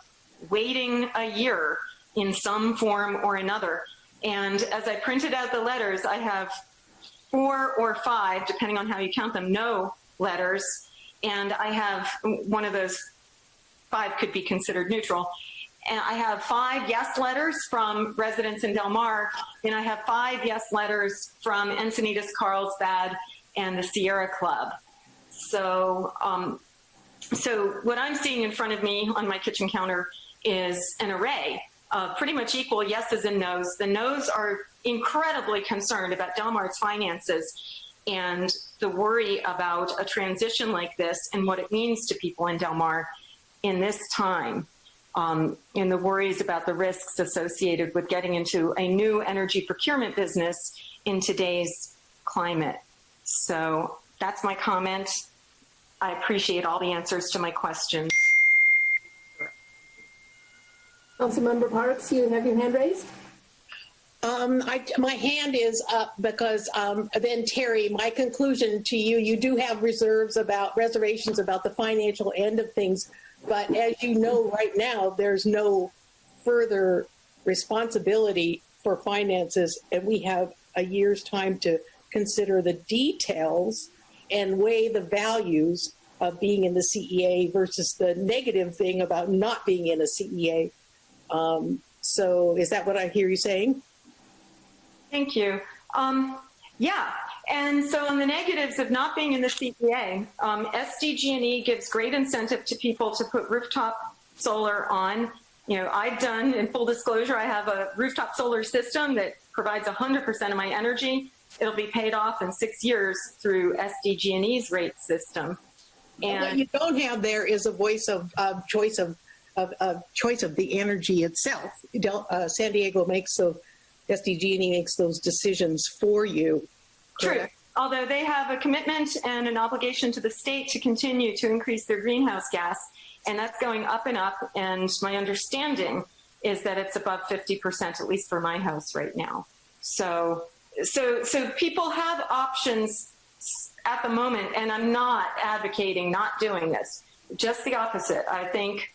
waiting a year in some form or another. And as I printed out the letters, I have 4 or 5, depending on how you count them, no letters. And I have one of those 5 could be considered neutral. And I have 5 yes letters from residents in Del Mar, and I have 5 yes letters from Encinitas, Carlsbad, and the Sierra Club. So, so what I'm seeing in front of me on my kitchen counter is an array of pretty much equal yeses and nos. The nos are incredibly concerned about Del Mar's finances and the worry about a transition like this and what it means to people in Del Mar in this time, and the worries about the risks associated with getting into a new energy procurement business in today's climate. So that's my comment. I appreciate all the answers to my questions. Councilmember Parks, you have your hand raised? My hand is up because then Terry, my conclusion to you, you do have reservations about the financial end of things. But as you know, right now, there's no further responsibility for finances, and we have a year's time to consider the details and weigh the values of being in the CEA versus the negative thing about not being in a CEA. So is that what I hear you saying? Thank you. Yeah. And so on the negatives of not being in the CEA, SDG&E gives great incentive to people to put rooftop solar on. I've done, in full disclosure, I have a rooftop solar system that provides 100% of my energy. It'll be paid off in 6 years through SDG&E's rate system. And what you don't have there is a voice of choice of the energy itself. San Diego makes SDG&E makes those decisions for you. True. Although they have a commitment and an obligation to the state to continue to increase their greenhouse gas, and that's going up and up. And my understanding is that it's above 50%, at least for my house right now. So people have options at the moment, and I'm not advocating not doing this. Just the opposite. I think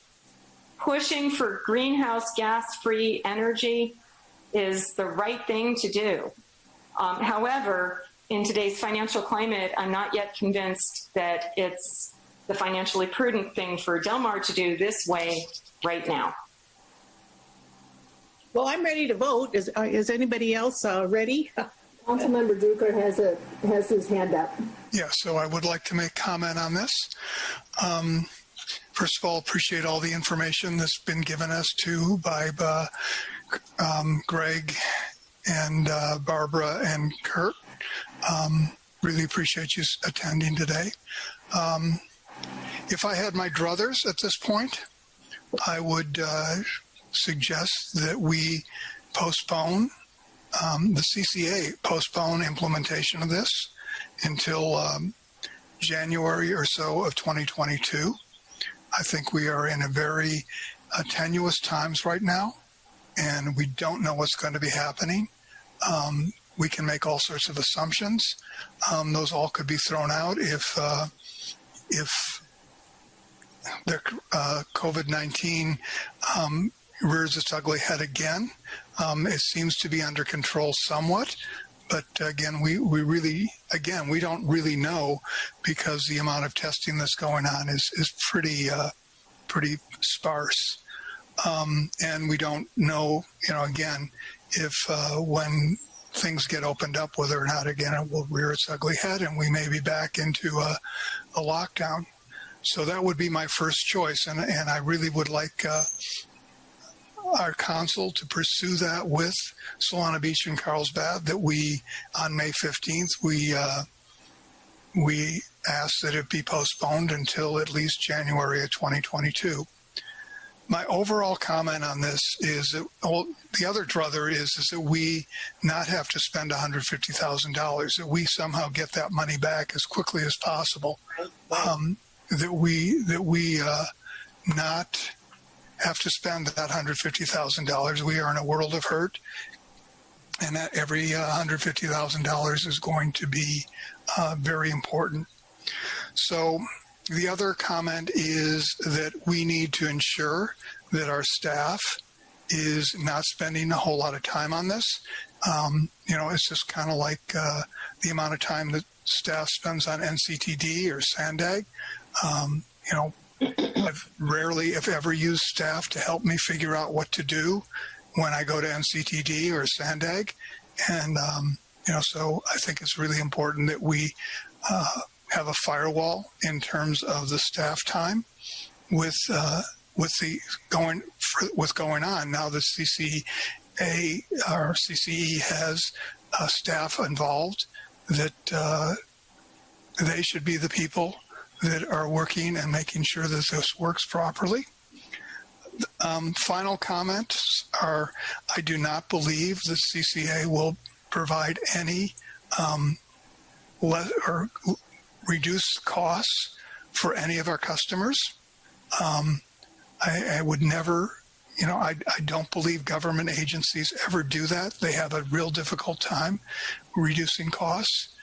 pushing for greenhouse gas-free energy is the right thing to do. However, in today's financial climate, I'm not yet convinced that it's the financially prudent thing for Del Mar to do this way right now. Well, I'm ready to vote. Is anybody else ready? Councilmember Drucker has his hand up. Yeah, so I would like to make comment on this. First of all, appreciate all the information that's been given us to by Greg and Barbara and Kurt. Really appreciate you attending today. If I had my druthers at this point, I would suggest that we postpone the CCA, postpone implementation of this until January or so of 2022. I think we are in a very tenuous times right now, and we don't know what's going to be happening. We can make all sorts of assumptions. Those all could be thrown out if the COVID-19 rears its ugly head again. It seems to be under control somewhat, but again, we don't really know, because the amount of testing that's going on is pretty sparse, and we don't know, again, if when things get opened up, whether or not again it will rear its ugly head and we may be back into a lockdown. So that would be my first choice, and I really would like our council to pursue that with Solana Beach and Carlsbad, that we, on May 15th, we ask that it be postponed until at least January of 2022. My overall comment on this is that the other druther is that we not have to spend $150,000, that we somehow get that money back as quickly as possible, that we not have to spend that $150,000. We are in a world of hurt, and that every $150,000 is going to be very important. So the other comment is that we need to ensure that our staff is not spending a whole lot of time on this. It's just kind of like the amount of time that staff spends on NCTD or SANDAG. I've rarely, if ever, used staff to help me figure out what to do when I go to NCTD or SANDAG. And, so I think it's really important that we have a firewall in terms of the staff time with going on. Now the CCA or CCE has staff involved that they should be the people that are working and making sure that this works properly. Final comments are, I do not believe the CCA will provide any or reduce costs for any of our customers. I would never, I don't believe government agencies ever do that. They have a real difficult time reducing costs.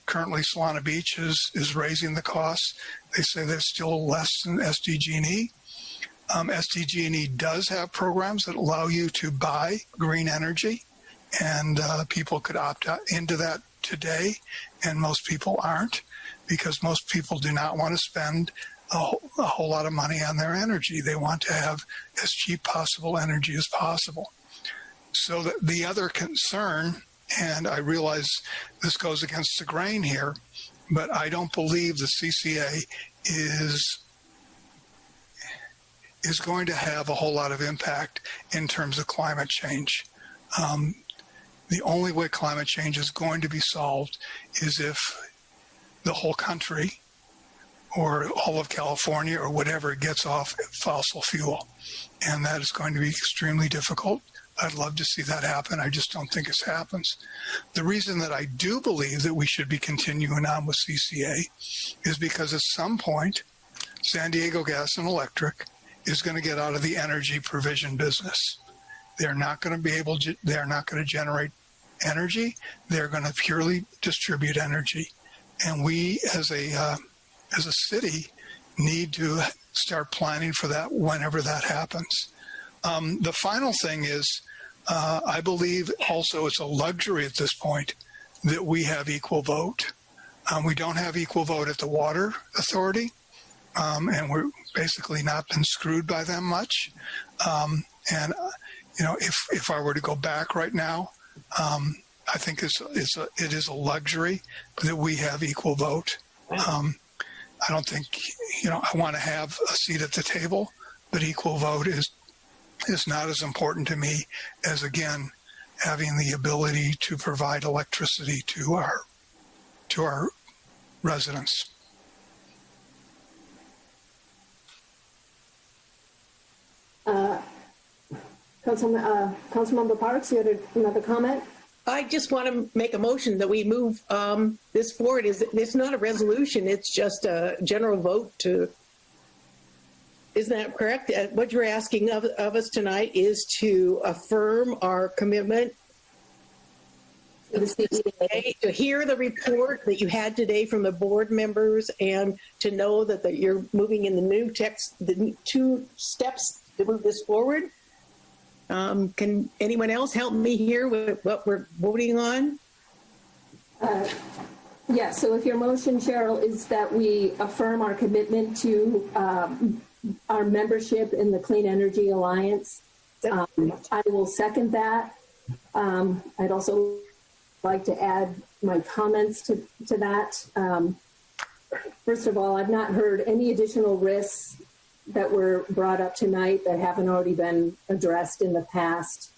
Currently, Solana Beach is raising the costs. They say they're still less than SDG&E. SDG&E does have programs that allow you to buy green energy, and people could opt out into that today, and most people aren't, because most people do not want to spend a whole lot of money on their energy. They want to have as cheap possible energy as possible. So the other concern, and I realize this goes against the grain here, but I don't believe the CCA is going to have a whole lot of impact in terms of climate change. The only way climate change is going to be solved is if the whole country or all of California or whatever gets off fossil fuel. And that is going to be extremely difficult. I'd love to see that happen. I just don't think it happens. The reason that I do believe that we should be continuing on with CCA is because at some point, San Diego Gas and Electric is going to get out of the energy provision business. They're not going to generate energy. They're going to purely distribute energy. And we as a city need to start planning for that whenever that happens. The final thing is, I believe also it's a luxury at this point that we have equal vote. We don't have equal vote at the Water Authority, and we're basically not been screwed by them much. And if I were to go back right now, I think it is a luxury that we have equal vote. I don't think, I want to have a seat at the table, but equal vote is not as important to me as, again, having the ability to provide electricity to our residents. Councilmember Parks, you had another comment? I just want to make a motion that we move this forward. It's not a resolution, it's just a general vote to, isn't that correct? What you're asking of us tonight is to affirm our commitment to hear the report that you had today from the board members and to know that you're moving in the 2 steps to move this forward. Can anyone else help me here with what we're voting on? Yeah, so if your motion, Cheryl, is that we affirm our commitment to our membership in the Clean Energy Alliance, I will second that. I'd also like to add my comments to that. First of all, I've not heard any additional risks that were brought up tonight that haven't already been addressed in the past.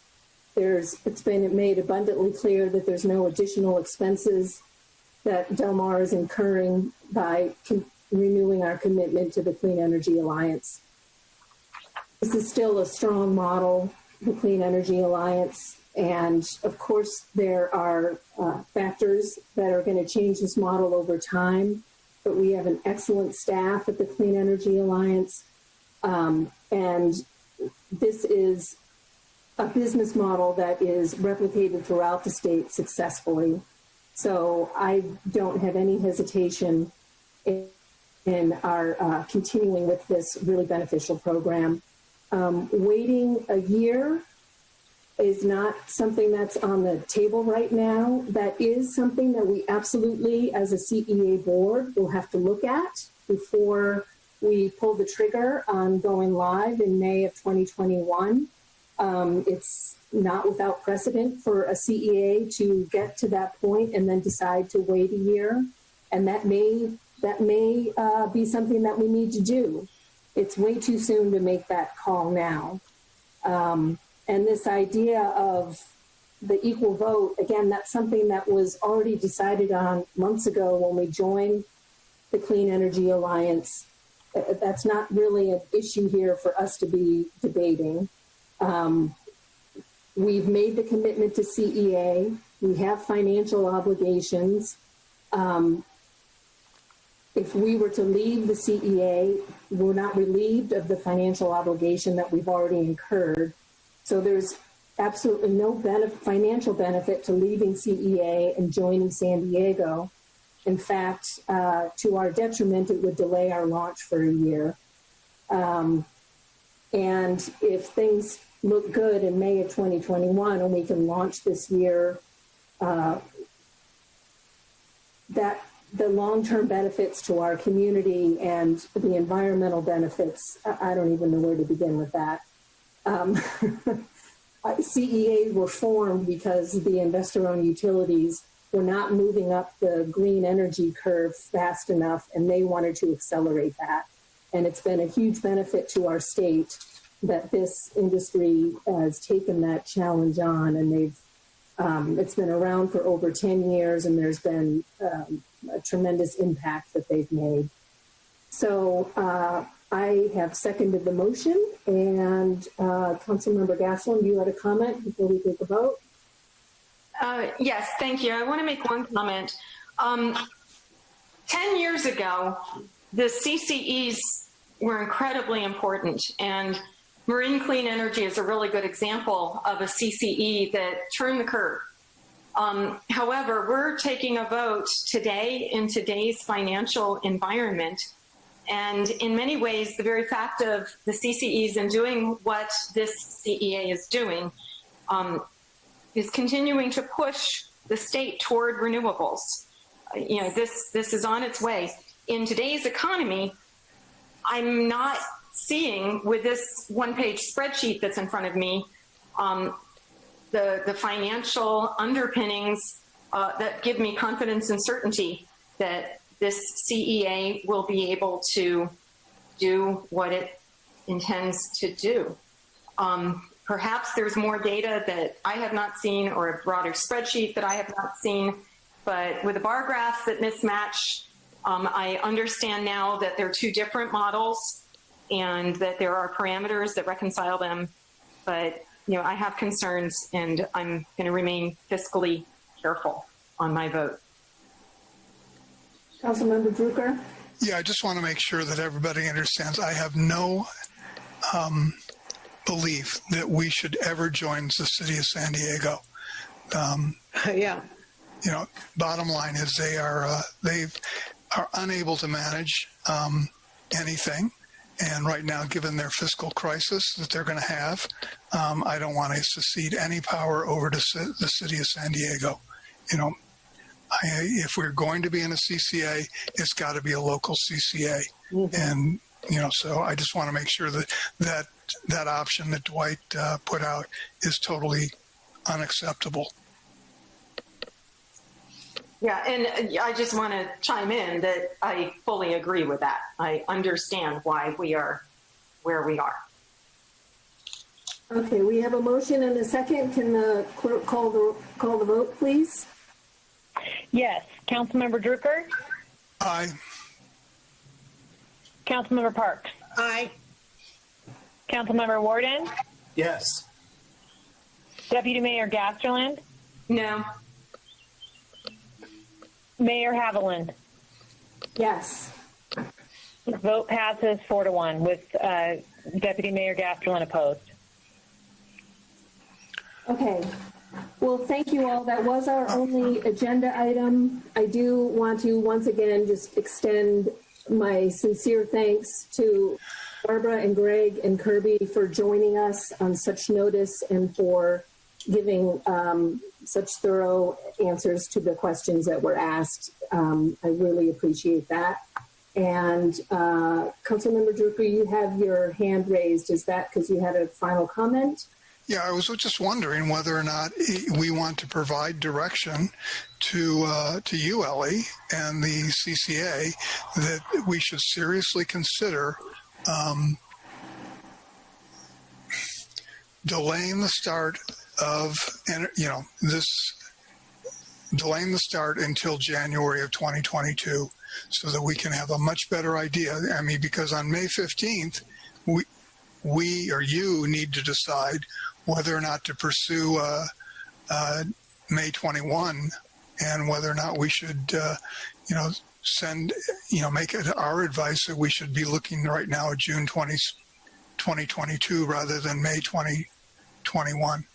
It's been made abundantly clear that there's no additional expenses that Del Mar is incurring by renewing our commitment to the Clean Energy Alliance. This is still a strong model, the Clean Energy Alliance, and of course there are factors that are going to change this model over time, but we have an excellent staff at the Clean Energy Alliance. And this is a business model that is replicated throughout the state successfully. So I don't have any hesitation in our continuing with this really beneficial program. Waiting a year is not something that's on the table right now. That is something that we absolutely, as a CEA board, will have to look at before we pull the trigger on going live in May of 2021. It's not without precedent for a CEA to get to that point and then decide to wait a year. And that may be something that we need to do. It's way too soon to make that call now. And this idea of the equal vote, again, that's something that was already decided on months ago when we joined the Clean Energy Alliance. That's not really an issue here for us to be debating. We've made the commitment to CEA. We have financial obligations. If we were to leave the CEA, we're not relieved of the financial obligation that we've already incurred. So there's absolutely no financial benefit to leaving CEA and joining San Diego. In fact, to our detriment, it would delay our launch for a year. And if things look good in May of 2021 and we can launch this year, that the long-term benefits to our community and the environmental benefits, I don't even know where to begin with that. CEAs were formed because the investor-owned utilities were not moving up the green energy curve fast enough, and they wanted to accelerate that. And it's been a huge benefit to our state that this industry has taken that challenge on, and they've it's been around for over 10 years, and there's been a tremendous impact that they've made. So I have seconded the motion, and Councilmember Gaslin, you had a comment before we take a vote? Yes, thank you. I want to make one comment. 10 years ago, the CCEs were incredibly important, and Marine Clean Energy is a really good example of a CCE that turned the curve. However, we're taking a vote today in today's financial environment, and in many ways, the very fact of the CCEs and doing what this CEA is doing is continuing to push the state toward renewables. This is on its way. In today's economy, I'm not seeing with this one-page spreadsheet that's in front of me the financial underpinnings that give me confidence and certainty that this CEA will be able to do what it intends to do. Perhaps there's more data that I have not seen or a broader spreadsheet that I have not seen, but with the bar graphs that mismatch, I understand now that they're two different models and that there are parameters that reconcile them. But, I have concerns and I'm going to remain fiscally careful on my vote. Councilmember Drucker? Yeah, I just want to make sure that everybody understands. I have no belief that we should ever join the city of San Diego. Yeah. Bottom line is they are unable to manage anything. And right now, given their fiscal crisis that they're going to have, I don't want to secede any power over to the city of San Diego. If we're going to be in a CCA, it's got to be a local CCA. Mm-hmm. And, so I just want to make sure that option that Dwight put out is totally unacceptable. Yeah, and I just want to chime in that I fully agree with that. I understand why we are where we are. Okay, we have a motion and a second. Can the clerk call the vote, please? Yes. Councilmember Drucker? Aye. Councilmember Parks? Aye. Councilmember Warden? Yes. Deputy Mayor Gasterland? No. Mayor Haviland? Yes. Vote passes 4-1 with Deputy Mayor Gasterland opposed. Okay. Well, thank you all. That was our only agenda item. I do want to once again just extend my sincere thanks to Barbara and Greg and Kirby for joining us on such notice and for giving such thorough answers to the questions that were asked. I really appreciate that. And Councilmember Drucker, you have your hand raised. Is that because you had a final comment? Yeah, I was just wondering whether or not we want to provide direction to you, Ellie, and the CCA that we should seriously consider delaying the start of, delaying the start until January of 2022 so that we can have a much better idea. I mean, because on May 15th, we or you need to decide whether or not to pursue May 21 and whether or not we should, make it our advice that we should be looking right now at June 2022 rather than May 2021.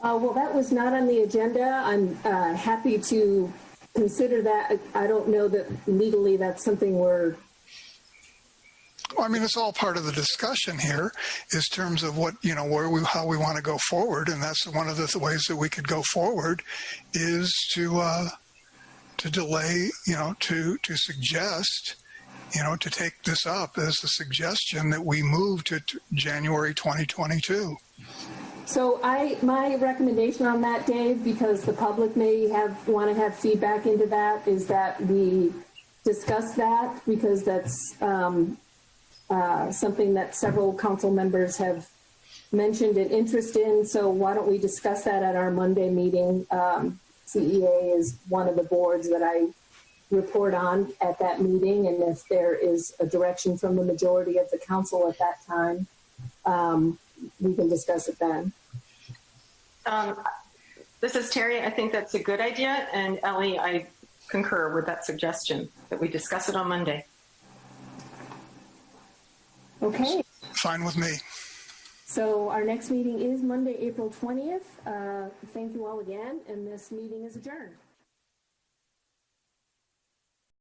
Well, that was not on the agenda. I'm happy to consider that. I don't know that legally that's something we're... Well, I mean, it's all part of the discussion here is terms of what, how we want to go forward. And that's one of the ways that we could go forward is to delay, to suggest, to take this up as a suggestion that we move to January 2022. So my recommendation on that, Dave, because the public may want to have feedback into that, is that we discuss that because that's something that several council members have mentioned an interest in. So why don't we discuss that at our Monday meeting? CEA is one of the boards that I report on at that meeting. And if there is a direction from the majority of the council at that time, we can discuss it then. This is Terry. I think that's a good idea. And Ellie, I concur with that suggestion that we discuss it on Monday. Okay. Fine with me. So our next meeting is Monday, April 20th. Thank you all again, and this meeting is adjourned.